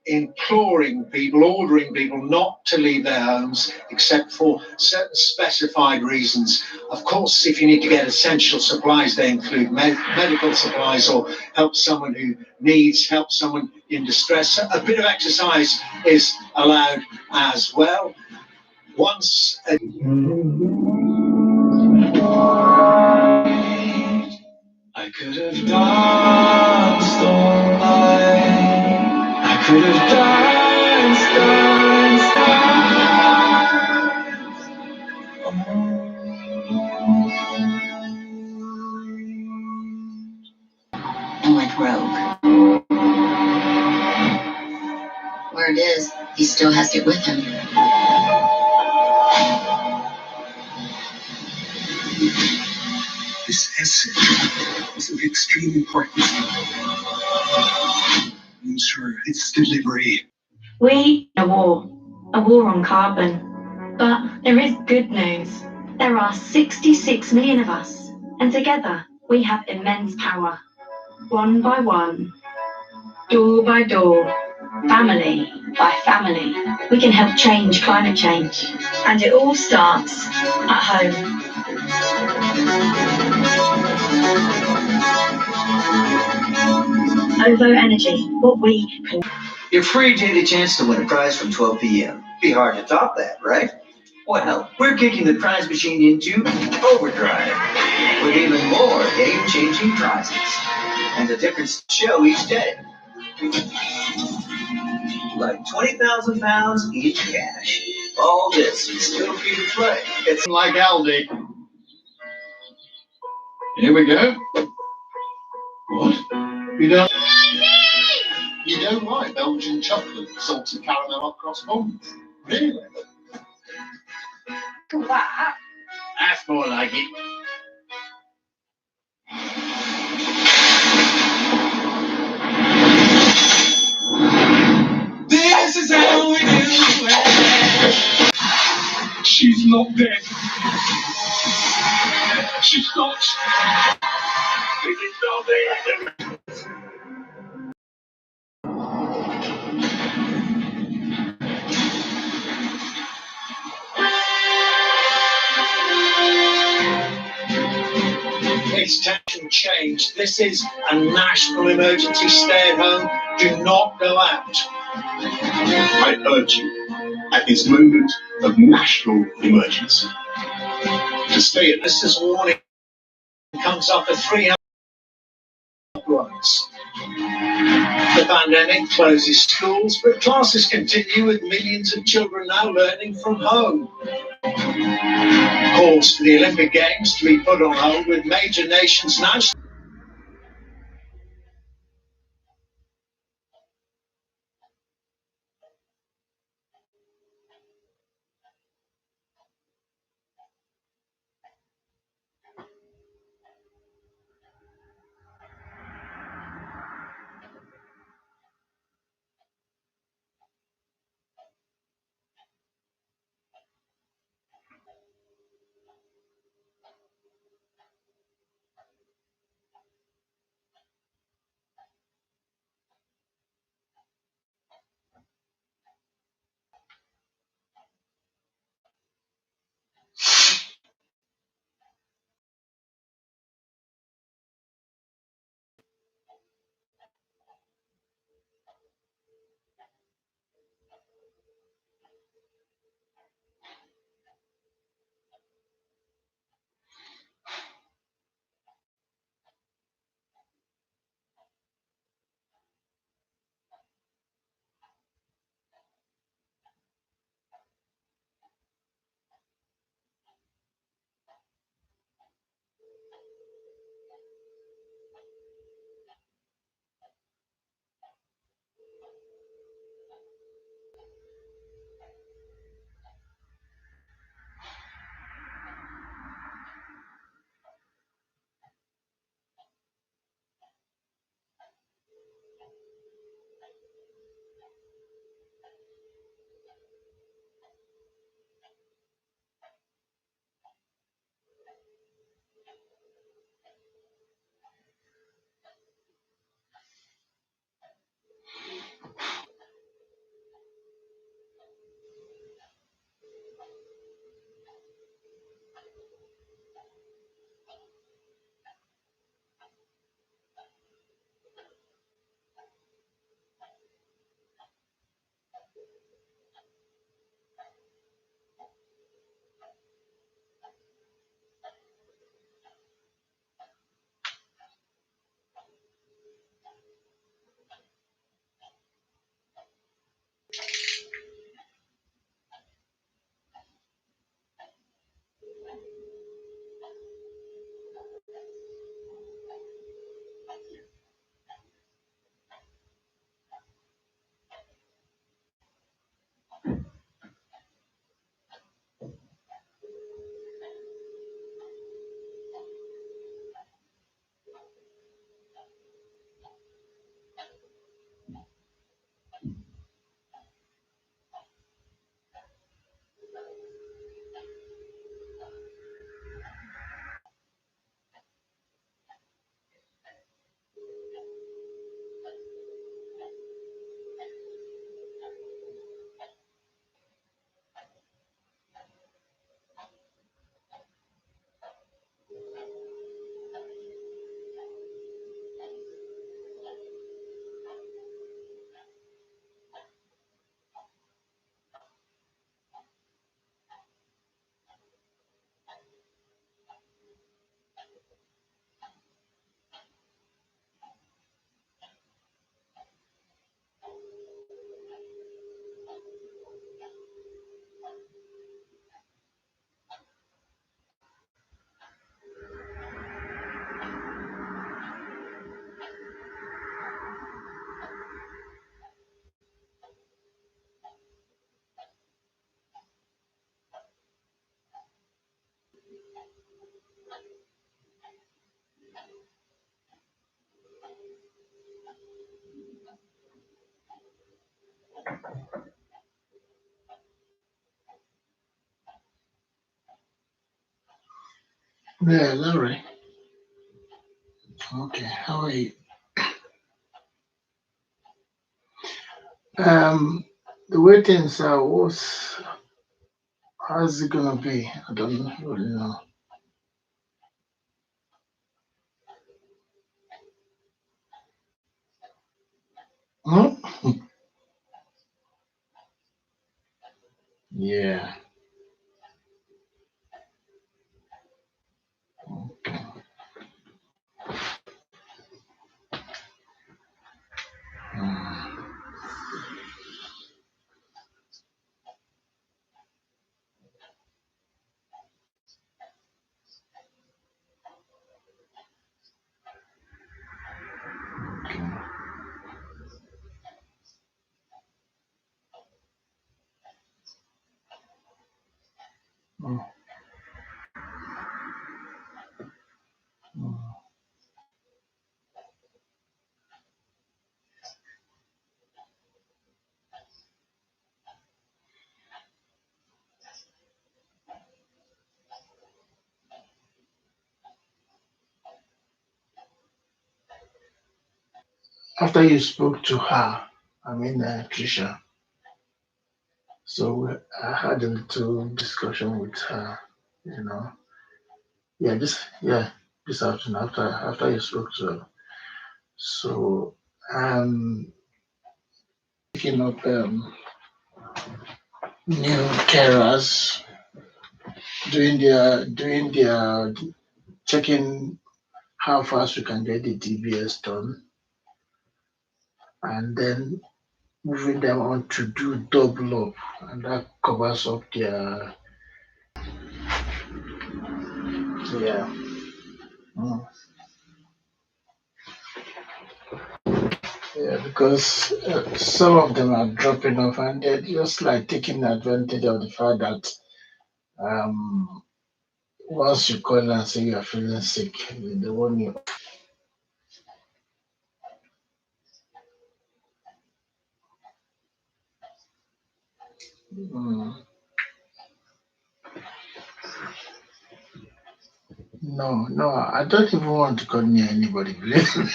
imploring people, ordering people not to leave their homes except for certain specified reasons. Of course, if you need to get essential supplies, they include medical supplies or help someone who needs help, someone in distress. A bit of exercise is allowed as well. Once I could have danced all night. I could have danced, danced, danced. And went rogue. Word is, he still has it with him. This essay is of extreme importance. Ensure its delivery. We a war on carbon. But there is good news. There are 66 million of us, and together we have immense power. One by one, door by door, family by family, we can help change climate change. And it all starts at home. OVO Energy, what we can. Your free daily chance to win a prize from 12 p.m. Be hard to top that, right? Well, we're kicking the prize machine into overdrive with even more game-changing prizes and a different show each day. Like 20,000 pounds each cash. All this is still free to play. It's like Aldi. Here we go. What? You don't like Belgian chocolate, salted caramel across buns? Really? Look at that. That's more like it. This is how we do it. She's not dead. She's not. This is not dead. It's taking change. This is a national emergency. Stay at home. Do not go out. I urge you, at this moment of national emergency, to stay at This is warning comes after 300 runs. The pandemic closes schools, but classes continue with millions of children now learning from home. Calls for the Olympic Games to be put on hold with major nations now Yeah, Larry. Okay, how are you? The way things are, how's it gonna be? I don't really know. Hmm? Yeah. Hmm. Hmm. Hmm. After you spoke to her, Trisha, so I had a little discussion with her, you know. This afternoon after you spoke to her. So picking up new carers doing their checking how fast we can get the DBS done, and then moving them on to do double up, and that covers up their yeah. Mm. Yeah, because some of them are dropping off and they're just like taking advantage of the fact that um, once you call and say you are feeling sick, they want you. Mm. No, I don't even want to come near anybody, believe me.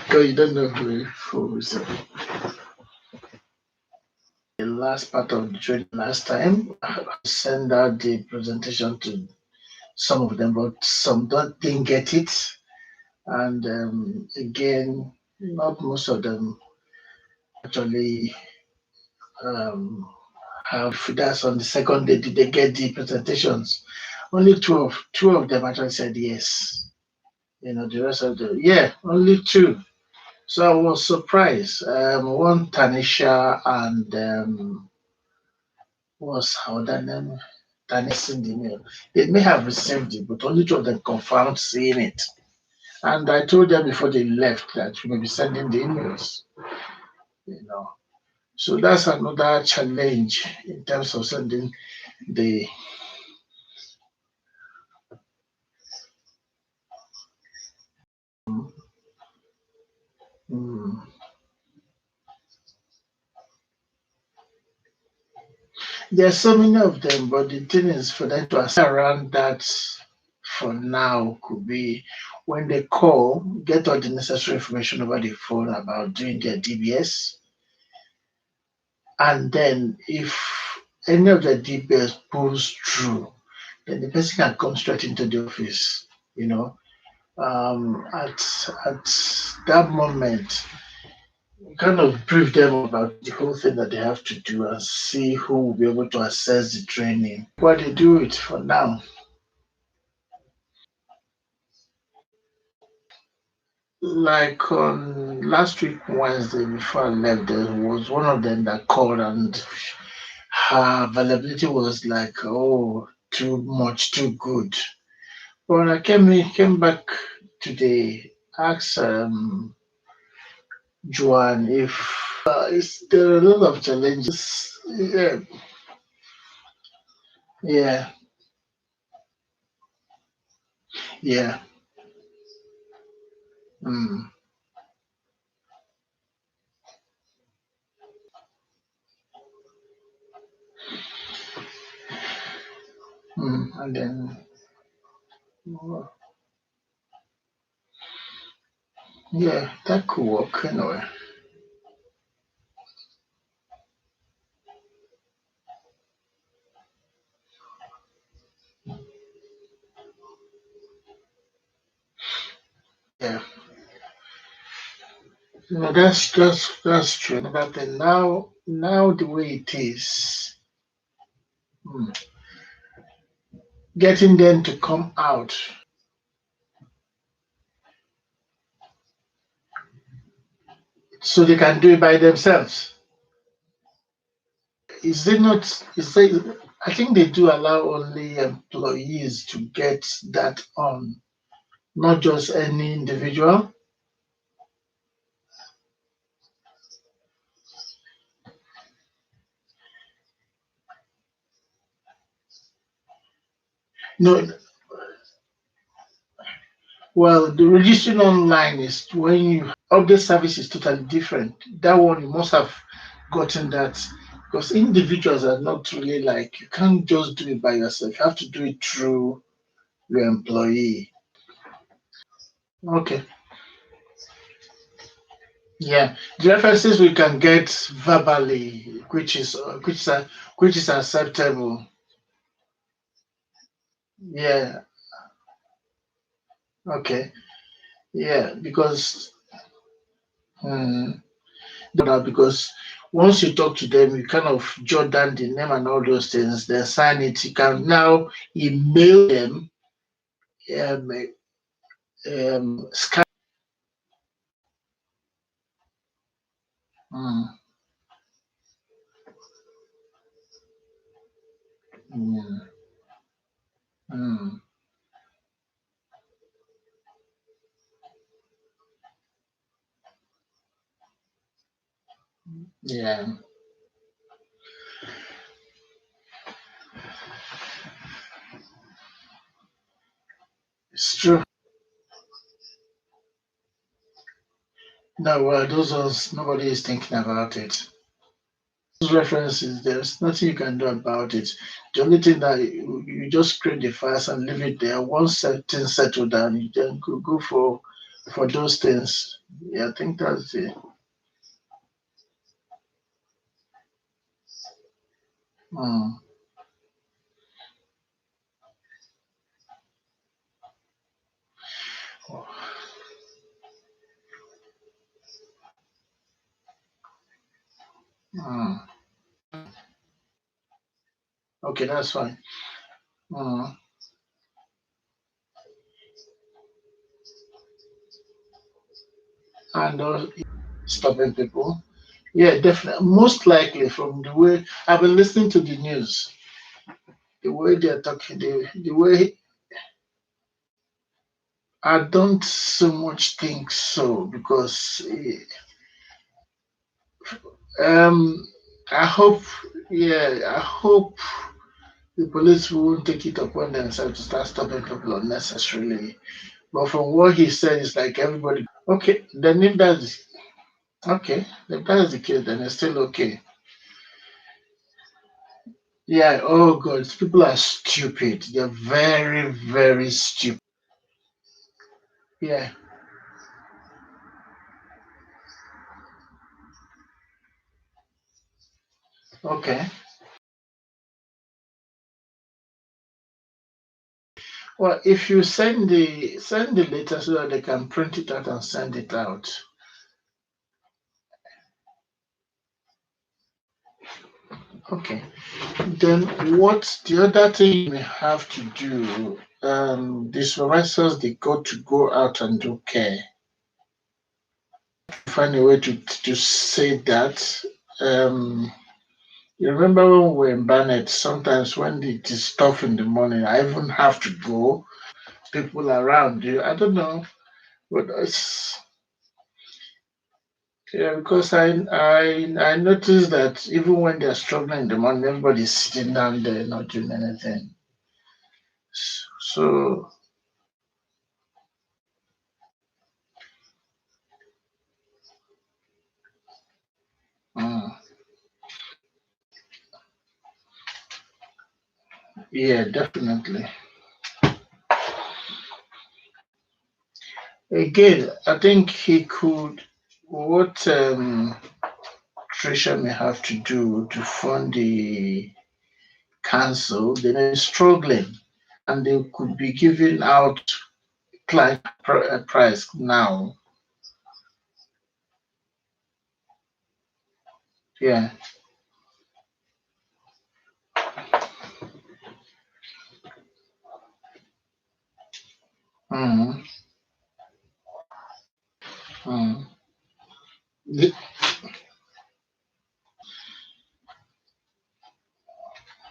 Because you don't know who is the last part of the training last time. I sent out the presentation to some of them, but some didn't get it. And again, not most of them actually have that's on the second day did they get the presentations. Only two of them actually said yes. The rest of the only two. So I was surprised. One Tanisha and what's her other name? than seen the email. They may have received it, but only two of them confirmed seeing it. And I told them before they left that we may be sending the emails. So that's another challenge in terms of sending the There are so many of them, but the thing is for them to assess around that for now could be when they call, get all the necessary information over the phone about doing their DBS. And then if any of the DBS pulls through, then the person can come straight into the office, at that moment, kind of brief them about the whole thing that they have to do and see who will be able to assess the training. But they do it for now. Like on last week, Wednesday, before I left, there was one of them that called and her availability was like, oh, too much, too good. But when I came back today, asked Joanne if there are a lot of challenges. Yeah. And then, yeah, that could work anyway. Yeah. No, that's true. But then now the way it is, getting them to come out. So they can do it by themselves. I think they do allow only employees to get that on, not just any individual. No, well, the registering online is when you update service is totally different. That one you must have gotten that because individuals are not really like you can't just do it by yourself. You have to do it through your employee. Okay. Yeah, the references we can get verbally, which is acceptable. Yeah. Okay. Yeah, because because once you talk to them, you kind of jot down the name and all those things. They sign it. You can now email them. Scan. Yeah. It's true. No, those ones, nobody is thinking about it. Those references, there's nothing you can do about it. The only thing that you just create the files and leave it there. Once things settle down, you then go for those things. Yeah, I think that's it. Okay, that's fine. And stopping people. Yeah, definitely. Most likely, from the way I've been listening to the news, the way they're talking, the way I don't so much think so because I hope, yeah, I hope the police won't take it upon themselves to start stopping people unnecessarily. But from what he said, it's like everybody. Okay, then if that's okay, if that's the case, then it's still okay. Yeah. Oh God, people are stupid. They're very, very stupid. Yeah. Okay. Well, if you send the letter so that they can print it out and send it out. Okay. Then what the other thing you may have to do, the supervisors they got to go out and do care. Find a way to say that. You remember when we were in Barnet, sometimes when it is tough in the morning, I even have to go, people around you. I don't know. But it's yeah, because I noticed that even when they're struggling in the morning, everybody's sitting down there not doing anything. So yeah, definitely. Again, I think he could what Trisha may have to do to fund the council, they're struggling and they could be giving out client price now. Yeah. Mm. Mm.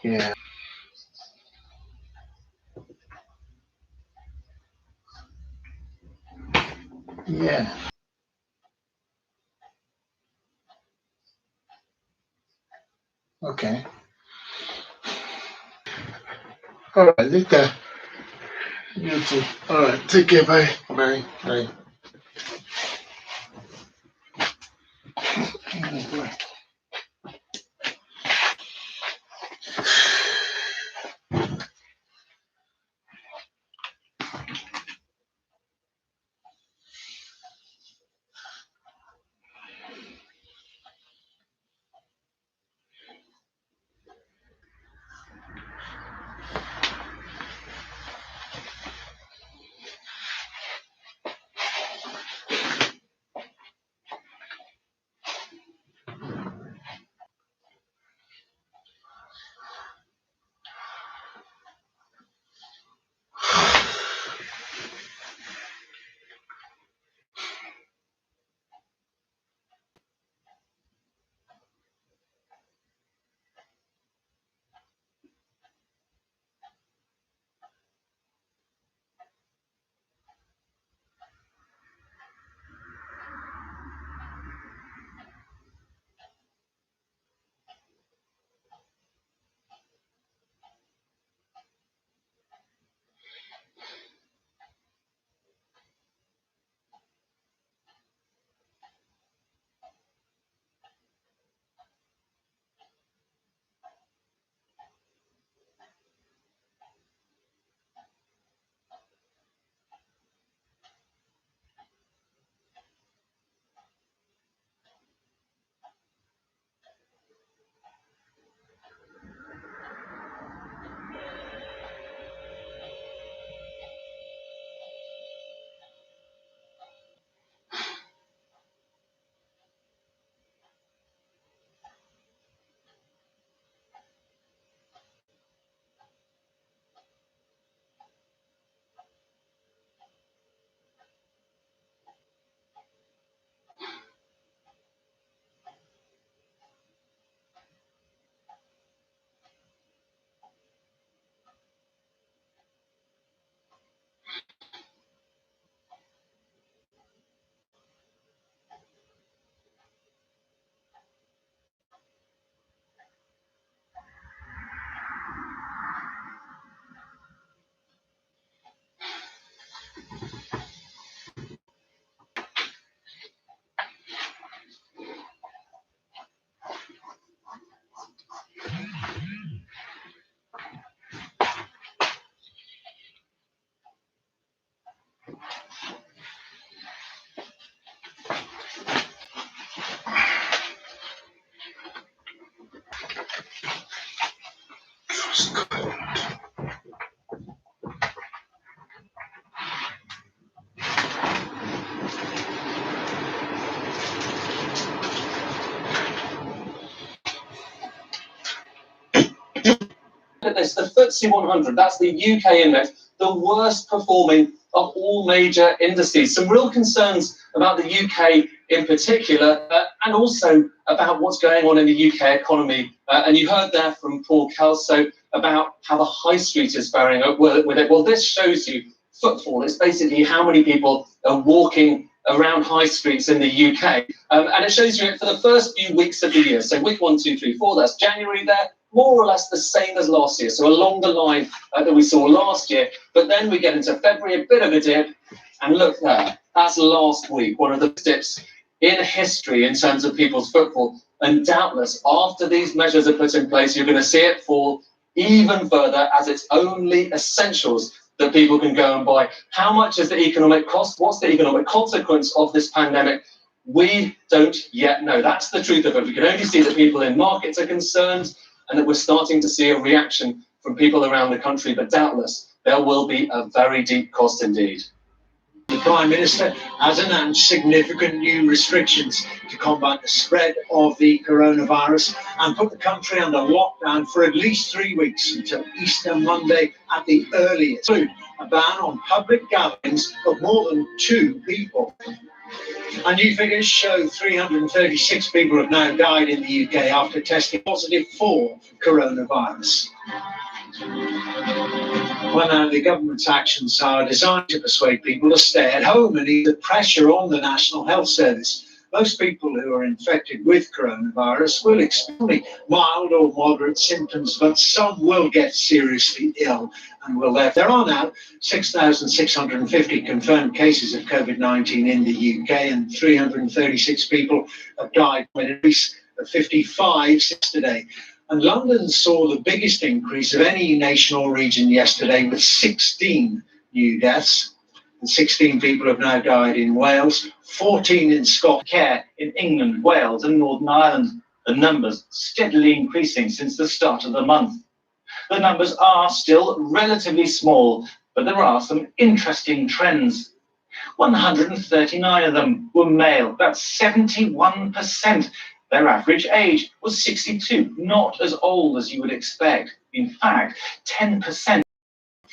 Yeah. Yeah. Okay. All right, later. You too. All right, take care. Bye. Bye. Bye. Bye. cold. Look at this, the FTSE 100, that's the UK index, the worst performing of all major indices. Some real concerns about the UK in particular, and also about what's going on in the UK economy. And you heard there from Paul Kelso about how the high street is faring with it. Well, this shows you footfall. It's basically how many people are walking around high streets in the UK. And it shows you it for the first few weeks of the year. So week 1, 2, 3, 4, that's January there. More or less the same as last year, so along the line that we saw last year. But then we get into February, a bit of a dip, and look there, that's last week, one of the dips in history in terms of people's footfall. And doubtless, after these measures are put in place, you're going to see it fall even further, as it's only essentials that people can go and buy. How much is the economic cost? What's the economic consequence of this pandemic? We don't yet know. That's the truth of it. We can only see that people in markets are concerned, and that we're starting to see a reaction from people around the country, but doubtless there will be a very deep cost indeed. The Prime Minister has announced significant new restrictions to combat the spread of the coronavirus and put the country under lockdown for at least 3 weeks until Easter Monday at the earliest. A ban on public gatherings of more than 2 people. And new figures show 336 people have now died in the UK after testing positive for coronavirus. Well, now the government's actions are designed to persuade people to stay at home and ease the pressure on the National Health Service. Most people who are infected with coronavirus will experience mild or moderate symptoms, but some will get seriously ill and will live. There are now 6,650 confirmed cases of COVID-19 in the UK, and 336 people have died, with an increase of 55 since today. And London saw the biggest increase of any nation or region yesterday, with 16 new deaths. And 16 people have now died in Wales, 14 in Scotland. Care in England, Wales and Northern Ireland, the numbers steadily increasing since the start of the month. The numbers are still relatively small, but there are some interesting trends. 139 of them were male, that's 71%. Their average age was 62, not as old as you would expect. In fact, 10%,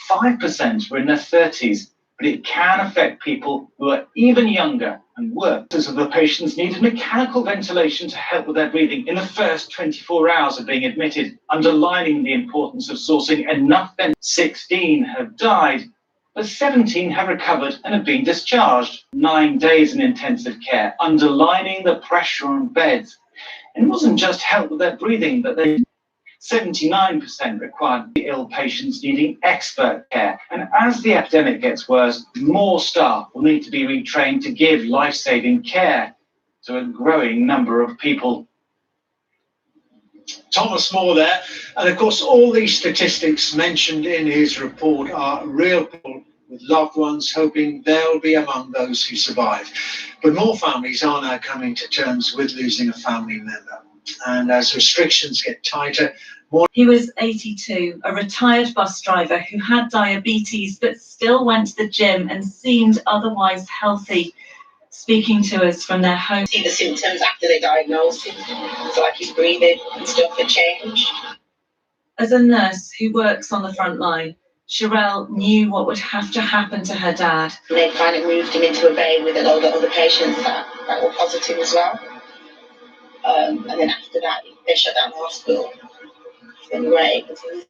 5% were in their 30s. But it can affect people who are even younger and worse. So the patients needed mechanical ventilation to help with their breathing in the first 24 hours of being admitted, underlining the importance of sourcing enough ventilation. 16 have died, but 17 have recovered and have been discharged. 9 days in intensive care, underlining the pressure on beds. And it wasn't just help with their breathing, but 79% required ill patients needing expert care. And as the epidemic gets worse, more staff will need to be retrained to give life-saving care to a growing number of people. Thomas Moore there. And of course, all these statistics mentioned in his report are real people with loved ones, hoping they'll be among those who survive. But more families are now coming to terms with losing a family member. And as restrictions get tighter, more... He was 82, a retired bus driver who had diabetes but still went to the gym and seemed otherwise healthy. Speaking to us from their home. See the symptoms after they diagnosed him. It's like his breathing and stuff had changed. As a nurse who works on the front line, Sherelle knew what would have to happen to her dad. And they kind of moved him into a bay with a load of other patients that were positive as well. And then after that, they shut down the hospital. Then we were able to.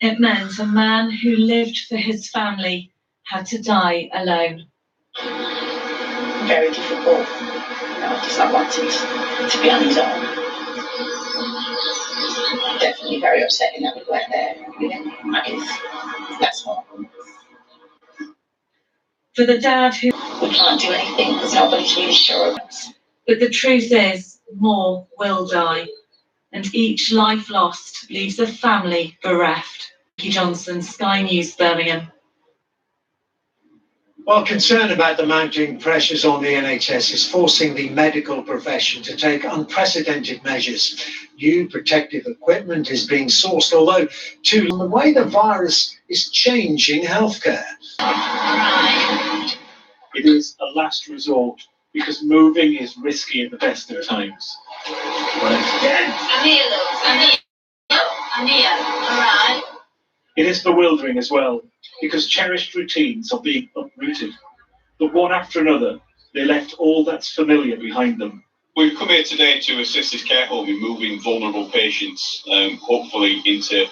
It meant a man who lived for his family had to die alone. Very difficult. Just not wanting to be on his own. Definitely very upsetting that we weren't there. That's what. For the dad who... We can't do anything because nobody's really sure of us. But the truth is, more will die. And each life lost leaves a family bereft. Becky Johnson, Sky News, Birmingham. While concern about the mounting pressures on the NHS is forcing the medical profession to take unprecedented measures, new protective equipment is being sourced, although too, the way the virus is changing healthcare. It is a last resort because moving is risky at the best of times. It is bewildering as well because cherished routines are being uprooted. But one after another, they left all that's familiar behind them. We've come here today to assist this care home in moving vulnerable patients, hopefully into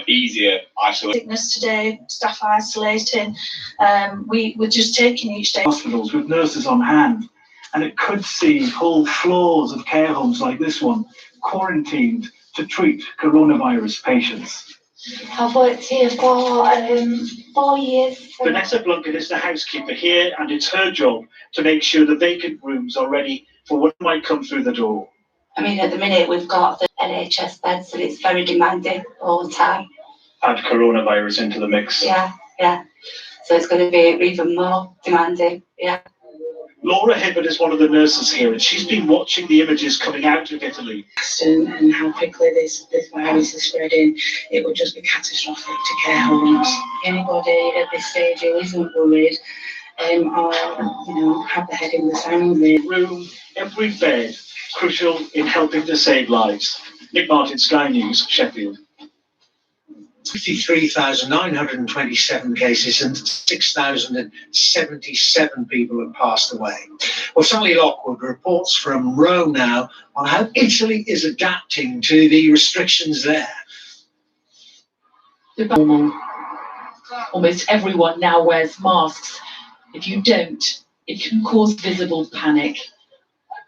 easier isolation. Sickness today, staff isolating. We're just taking each day. Hospitals with nurses on hand, and it could see whole floors of care homes like this one quarantined to treat coronavirus patients. I've worked here for 4 years. Vanessa Blunkett is the housekeeper here, and it's her job to make sure the vacant rooms are ready for what might come through the door. I mean, at the minute we've got the NHS beds, and it's very demanding all the time. Add coronavirus into the mix. Yeah. So it's going to be even more demanding. Yeah. Laura Hibbert is one of the nurses here, and she's been watching the images coming out of Italy. And how quickly this virus is spreading, it would just be catastrophic to care homes. Anybody at this stage who isn't worried or have their head in the sand. Room, every bed, crucial in helping to save lives. Nick Martin, Sky News, Sheffield. 53,927 cases and 6,077 people have passed away. Well, Sally Lockwood reports from Rome now on how Italy is adapting to the restrictions there. Almost everyone now wears masks. If you don't, it can cause visible panic.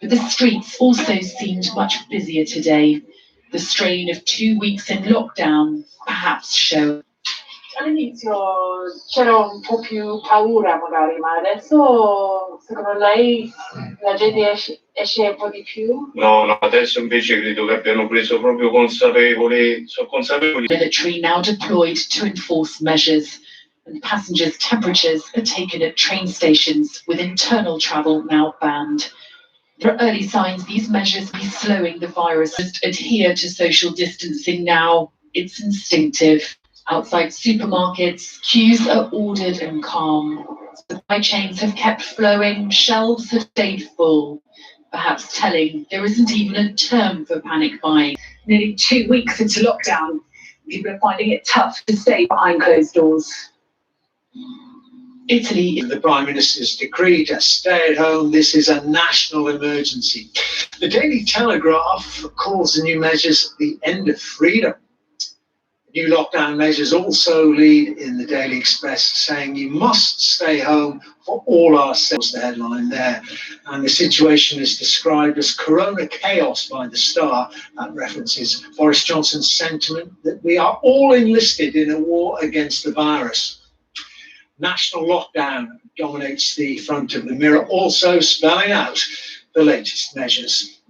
But the streets also seemed much busier today. The strain of 2 weeks in lockdown perhaps showed. All'inizio c'era un po' più paura magari, ma adesso secondo lei la gente esce un po' di più? No, adesso invece credo che abbiano preso proprio consapevoli. Military now deployed to enforce measures, and passengers' temperatures are taken at train stations with internal travel now banned. There are early signs these measures be slowing the virus. Just adhere to social distancing now. It's instinctive. Outside supermarkets, queues are ordered and calm. Supply chains have kept flowing, shelves have stayed full. Perhaps telling there isn't even a term for panic buying. Nearly 2 weeks into lockdown, people are finding it tough to stay behind closed doors. Italy, the Prime Minister's decree to stay at home. This is a national emergency. The Daily Telegraph calls the new measures the end of freedom. New lockdown measures also lead in the Daily Express saying you must stay home for all our sales, the headline there. And the situation is described as corona chaos by the Star. That references Boris Johnson's sentiment that we are all enlisted in a war against the virus. National lockdown dominates the front of the Mirror, also spelling out the latest measures.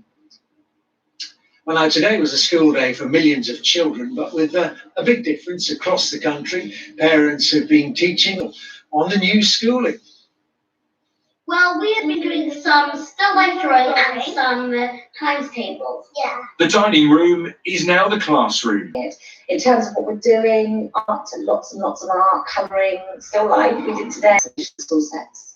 Well, now today was a school day for millions of children, but with a big difference across the country. Parents have been teaching on the new schooling. Well, we have been doing some still life drawing and some times tables. Yeah. The dining room is now the classroom. In terms of what we're doing, art, lots and lots of art, colouring, still life we did today, school sets.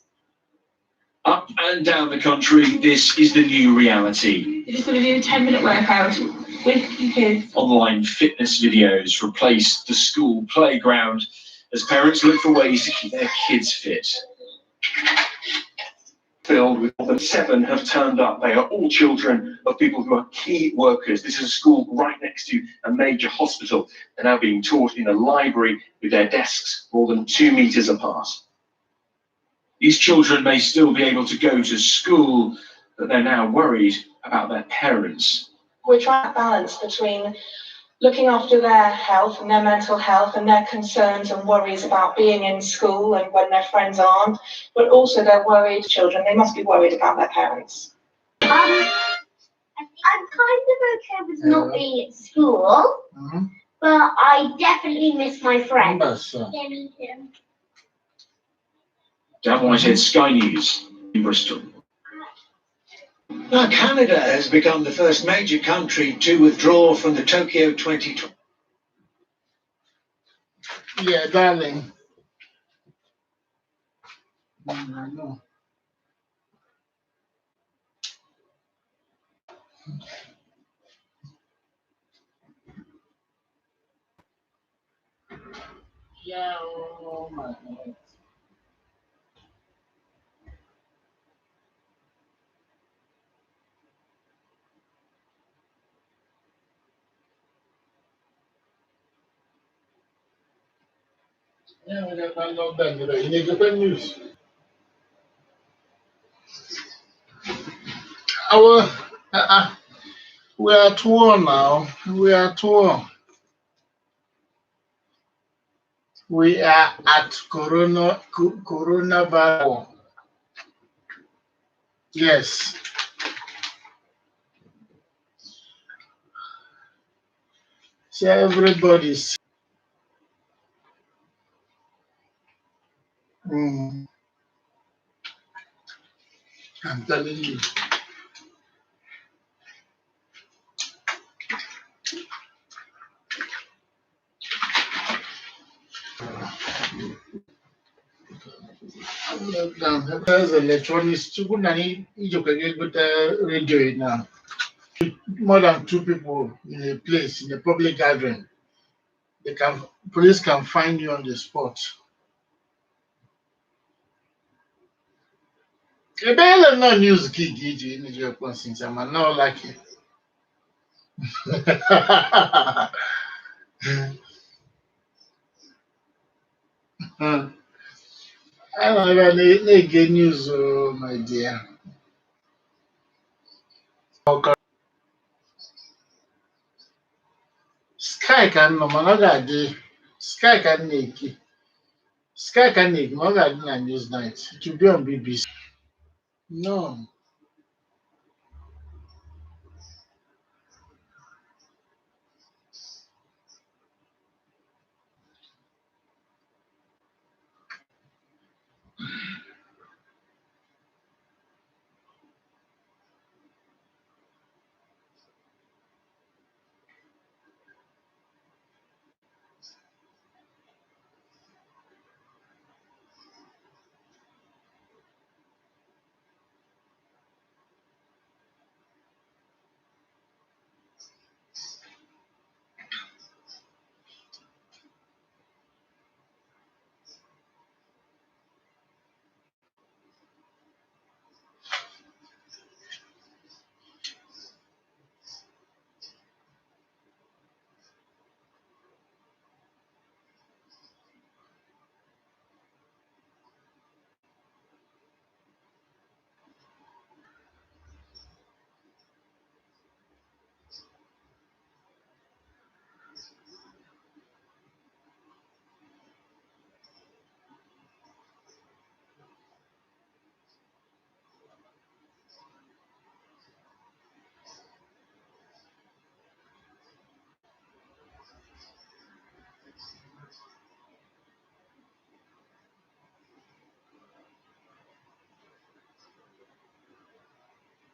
Up and down the country, this is the new reality. You're just going to do a 10-minute workout with your kids. Online fitness videos replace the school playground as parents look for ways to keep their kids fit. Filled with more than 7 have turned up. They are all children of people who are key workers. This is a school right next to a major hospital. They're now being taught in a library with their desks more than 2 meters apart. These children may still be able to go to school, but they're now worried about their parents. We're trying to balance between looking after their health and their mental health and their concerns and worries about being in school and when their friends aren't, but also they're worried children. They must be worried about their parents. I'm kind of okay with not being at school, but I definitely miss my friends. Yeah, me too. Dan Whitehead, Sky News in Bristol. Now, Canada has become the first major country to withdraw from the Tokyo 2020. Yeah, darling. I know. Yeah, oh my God. Yeah, I'm not done. You need to open news. Our, we are at war now. We are at war. We are at coronavirus. Yes. So everybody's. I'm telling you. There's electronics. You can get with the radio now. More than two people in a place, in a public gathering. Police can find you on the spot. The bell no news key DJ in your conscience. I'm not like it. I don't know. They get news, oh my dear. Sky can no man day. Sky can make it. Sky can make no na news night. It will be on BBC. No.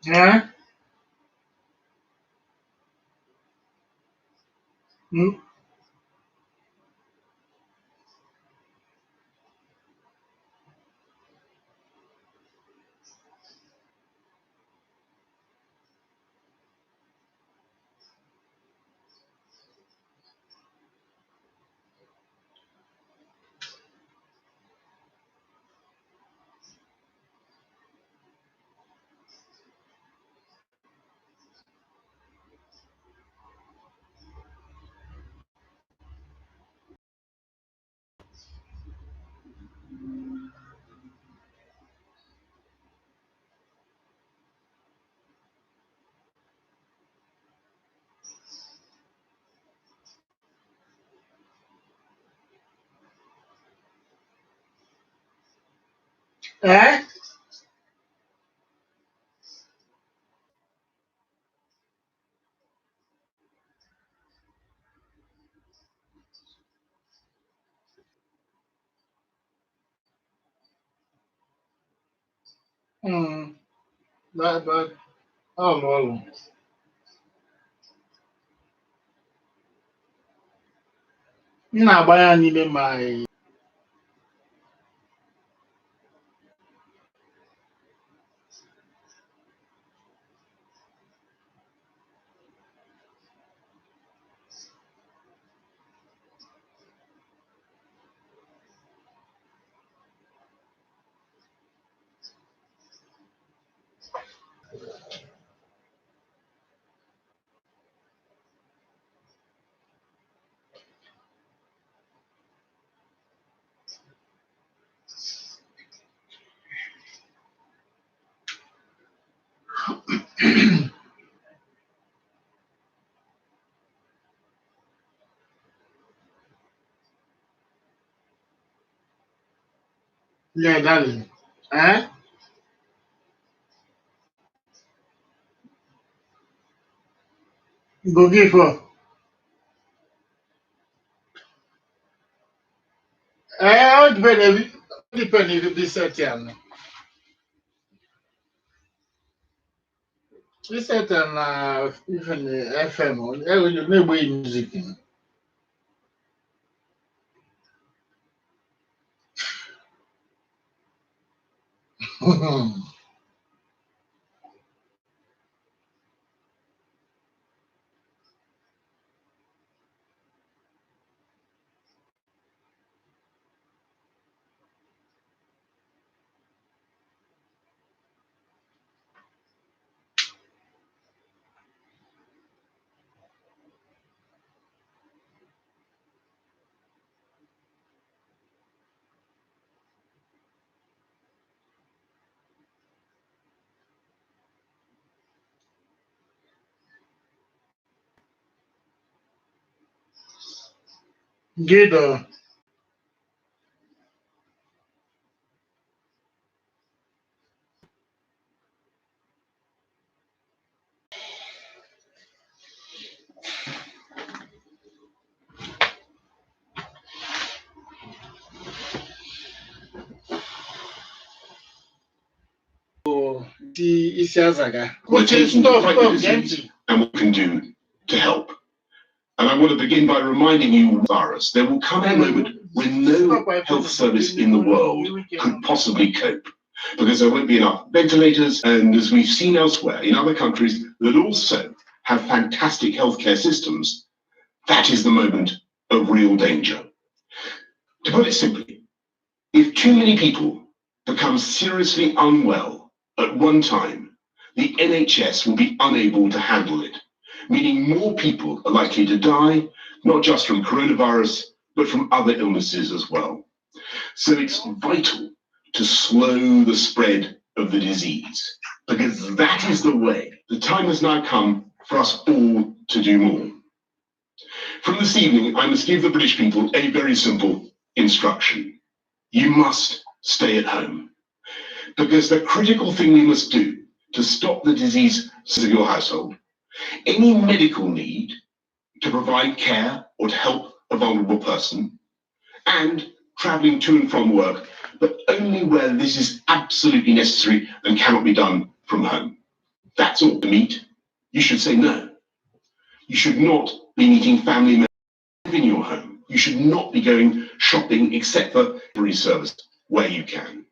Yeah. Hmm. Eh? But oh, na-agbanye n'ime my yeah, darling. Eh? Go give her. All depend if you be certain. You certain even FM, you know music. Good. The Isiazaga. We're taking the right disease and what we can do to help. And I want to begin by reminding you, virus, there will come a moment when no health service in the world could possibly cope, because there won't be enough ventilators. And as we've seen elsewhere in other countries that also have fantastic healthcare systems, that is the moment of real danger. To put it simply, if too many people become seriously unwell at one time, the NHS will be unable to handle it, meaning more people are likely to die, not just from coronavirus, but from other illnesses as well. So it's vital to slow the spread of the disease, because that is the way. The time has now come for us all to do more. From this evening, I must give the British people a very simple instruction. You must stay at home, because the critical thing we must do to stop the disease in your household, any medical need to provide care or to help a vulnerable person, and travelling to and from work, but only where this is absolutely necessary and cannot be done from home. That's all. To meet, you should say no. You should not be meeting family members in your home. You should not be going shopping except for delivery service where you can.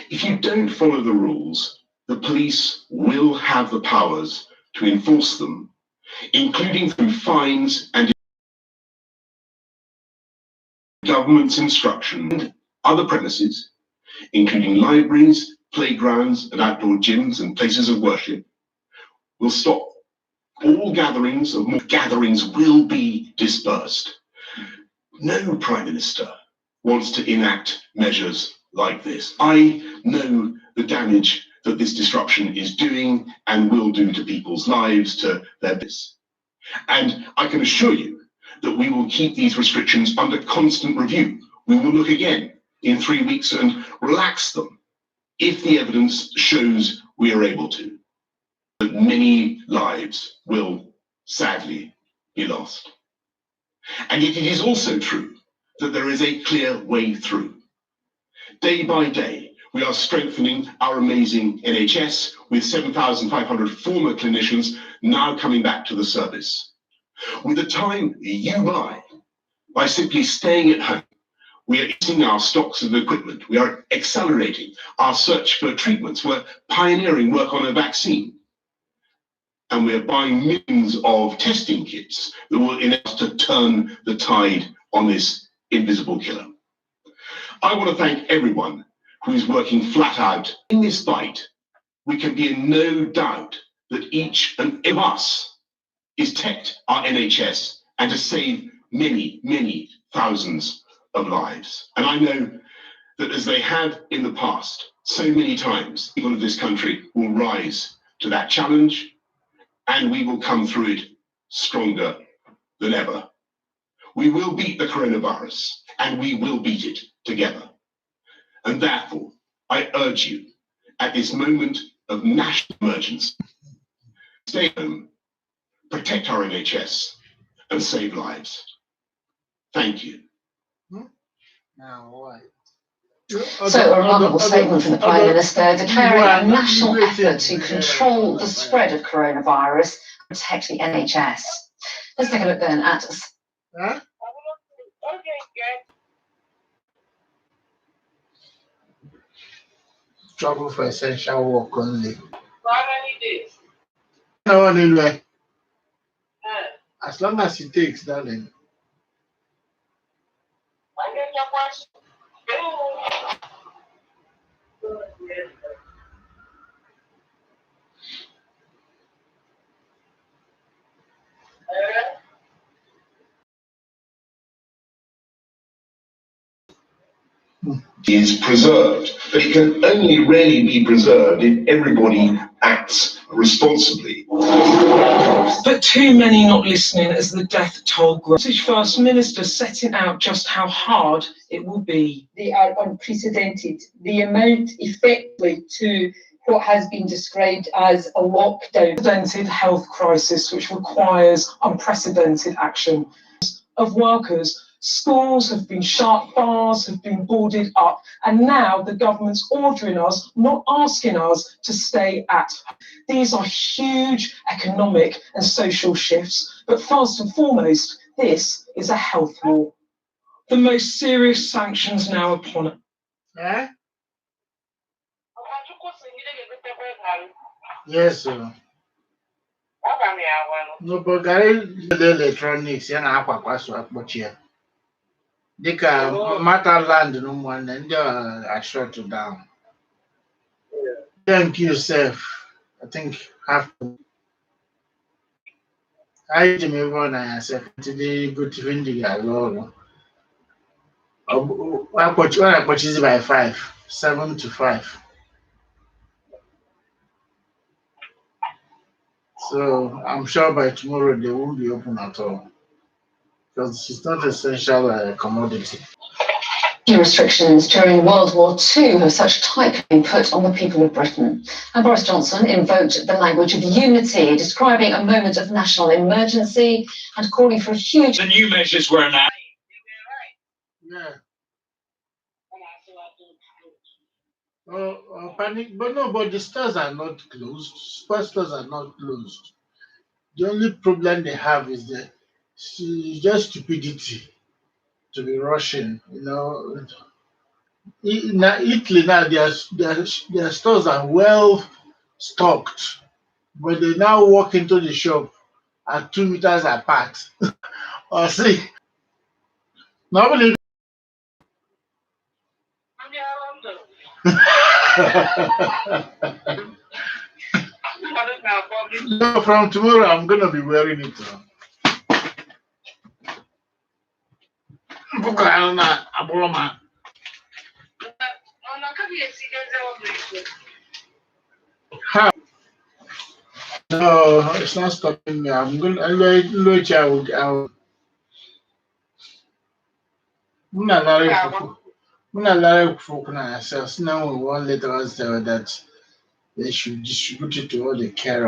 If you don't follow the rules, the police will have the powers to enforce them, including through fines and government's instruction. And other premises, including libraries, playgrounds, and outdoor gyms and places of worship, will stop. All gatherings will be dispersed. No Prime Minister wants to enact measures like this. I know the damage that this disruption is doing and will do to people's lives, to their business. And I can assure you that we will keep these restrictions under constant review. We will look again in 3 weeks and relax them if the evidence shows we are able to. But many lives will sadly be lost. And yet it is also true that there is a clear way through. Day by day, We are strengthening our amazing NHS with 7,500 former clinicians now coming back to the service. With the time you buy by simply staying at home, we are eating our stocks of equipment. We are accelerating our search for treatments. We're pioneering work on a vaccine. And we're buying millions of testing kits that will enable us to turn the tide on this invisible killer. I want to thank everyone who is working flat out in this fight. We can be in no doubt that each and every of us is to protect our NHS and to save many, many thousands of lives. And I know that as they have in the past, so many times, people of this country will rise to that challenge and we will come through it stronger than ever. We will beat the coronavirus and we will beat it together. And therefore, I urge you at this moment of national emergency, stay home, protect our NHS and save lives. Thank you. Now, why? So, a remarkable statement from the Prime Minister declaring a national effort to control the spread of coronavirus and protect the NHS. Let's take a look then at... Travel for essential work only. How many days? No, anyway. As long as it takes, darling. Is preserved, but it can only really be preserved if everybody acts responsibly. But too many not listening as the death toll grows. British First Minister setting out just how hard it will be. They are unprecedented. The amount effectively to what has been described as a lockdown. Unprecedented health crisis which requires unprecedented action of workers. Schools have been shut, bars have been boarded up, and now the government's ordering us, not asking us to stay at home. These are huge economic and social shifts, but first and foremost, this is a health war. The most serious sanctions now upon it. Eh? Yes, sir. No, but the electronics, Dika Mataland no one and they are shut down. Thank you, Seth. I think have to. I Jimmy Ron and Seth today good to Vindy alone. I purchase it by 5, 7 to 5. So I'm sure by tomorrow they won't be open at all because it's not essential commodity. Restrictions during World War II have such type been put on the people of Britain. And Boris Johnson invoked the language of unity, describing a moment of national emergency and calling for a huge... The new measures were announced. Yeah. Panic, but no, but the stores are not closed. Stores are not closed. The only problem they have is just stupidity to be rushing. You know, in Italy now their stores are well stocked, but they now walk into the shop at 2 meters apart. Or see, normally. No, from tomorrow I'm gonna be wearing it. How? No, it's not stopping me. I'm gonna I'll now we won't let us tell that they should distribute it to all the care.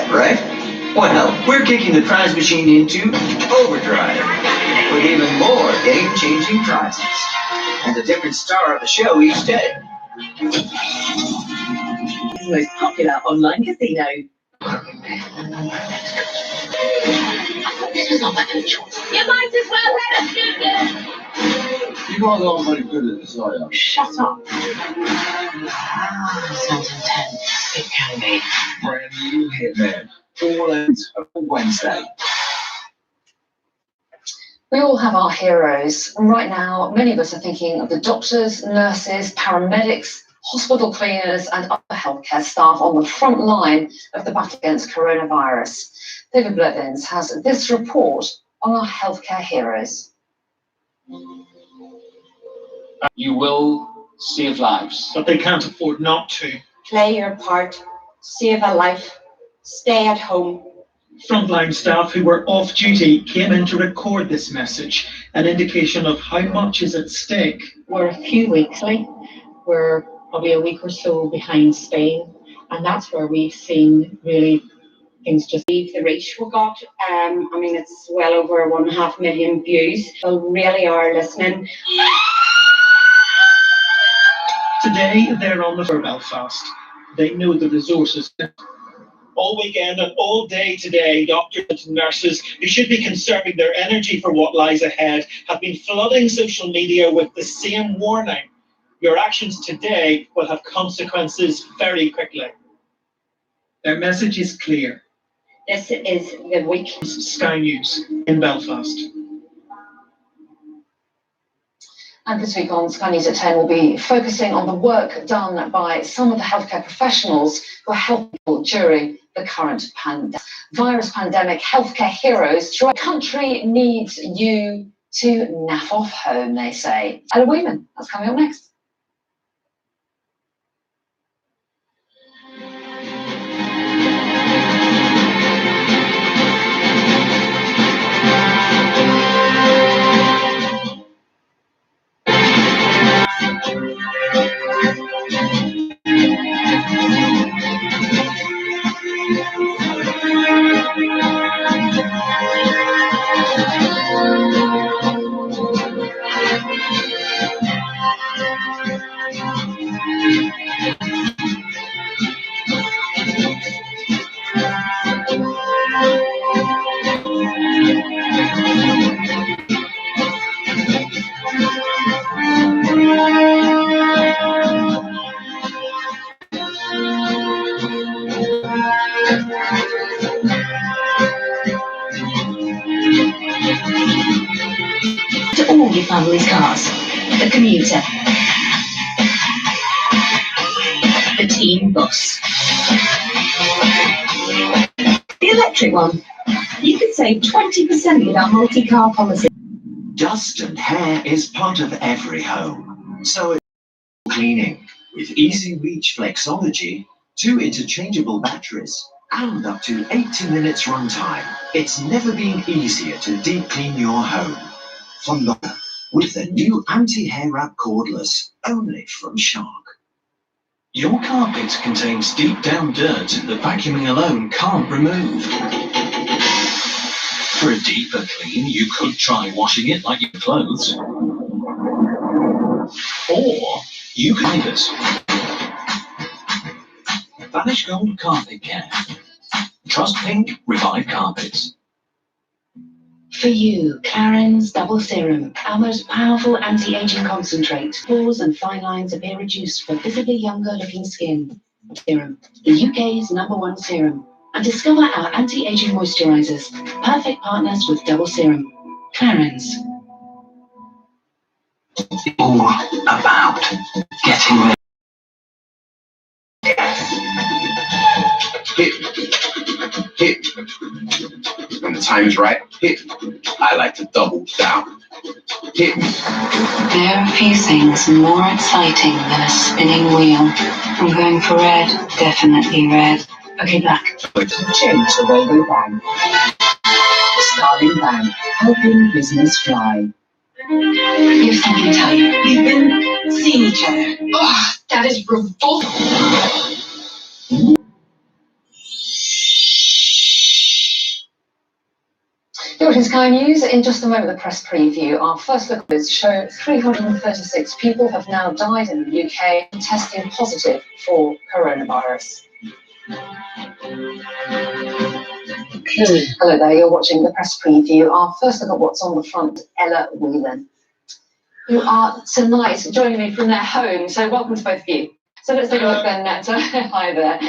Right? Well, we're kicking the prize machine into overdrive with even more game-changing prizes and a different star of the show each day. The most popular online casino. This was not my good choice. You might as well let us do this. You guys aren't very good at this, are you? Shut up. Sounds intense. It can be. Brand new Hitman. All out on Wednesday. We all have our heroes. And right now, many of us are thinking of the doctors, nurses, paramedics, hospital cleaners, and other healthcare staff on the front line of the battle against coronavirus. David Blevins has this report on our healthcare heroes. You will save lives. But they can't afford not to. Play your part, save a life, stay at home. Frontline staff who were off duty came in to record this message, an indication of how much is at stake. We're a few weeks late. We're probably a week or so behind Spain, and that's where we've seen really things just The reach we got, it's well over 1.5 million views. So really are listening. Today, they're on the for Belfast. They know the resources. All weekend and all day today, doctors and nurses who should be conserving their energy for what lies ahead have been flooding social media with the same warning. Your actions today will have consequences very quickly. Their message is clear. This is the week. Sky News in Belfast. And this week on Sky News at 10, we'll be focusing on the work done by some of the healthcare professionals who are helping people during the current virus pandemic. Healthcare heroes throughout the country needs you to naff off home, they say. Ella Wheeman, that's coming up next. To all your family's cars. The commuter. The team bus. The electric one. You could save 20% with our multi-car policy. Dust and hair is part of every home. So it's cleaning with Easy Reach Flexology, 2 interchangeable batteries, and up to 80 minutes runtime. It's never been easier to deep clean your home. From the with the new anti-hair wrap cordless, only from Shark. Your carpet contains deep down dirt that vacuuming alone can't remove. For a deeper clean, you could try washing it like your clothes. Or you could buy this. Vanish Gold Carpet Care. Trust Pink, revive carpets. For you, Clarins Double Serum, our most powerful anti-aging concentrate. Pores and fine lines appear reduced for visibly younger looking skin. Serum, the UK's #1 serum. And discover our anti-aging moisturizers, perfect partners with Double Serum. Clarins. All about getting there. Hit. When the time is right, hit. I like to double down. Hit. There are few things more exciting than a spinning wheel. I'm going for red. Definitely red. Okay, black. Change the way they bank. Starling Bank, helping business fly. You have something to tell you. We've been seeing each other. Oh, that is revolting. You're watching Sky News. In just a moment, the press preview. Our first look at this show 336 people have now died in the UK testing positive for coronavirus. Hello there, you're watching the press preview. Our first look at what's on the front, Ella Whelan, who are tonight joining me from their home. So welcome to both of you. So let's take a look then at, hi there.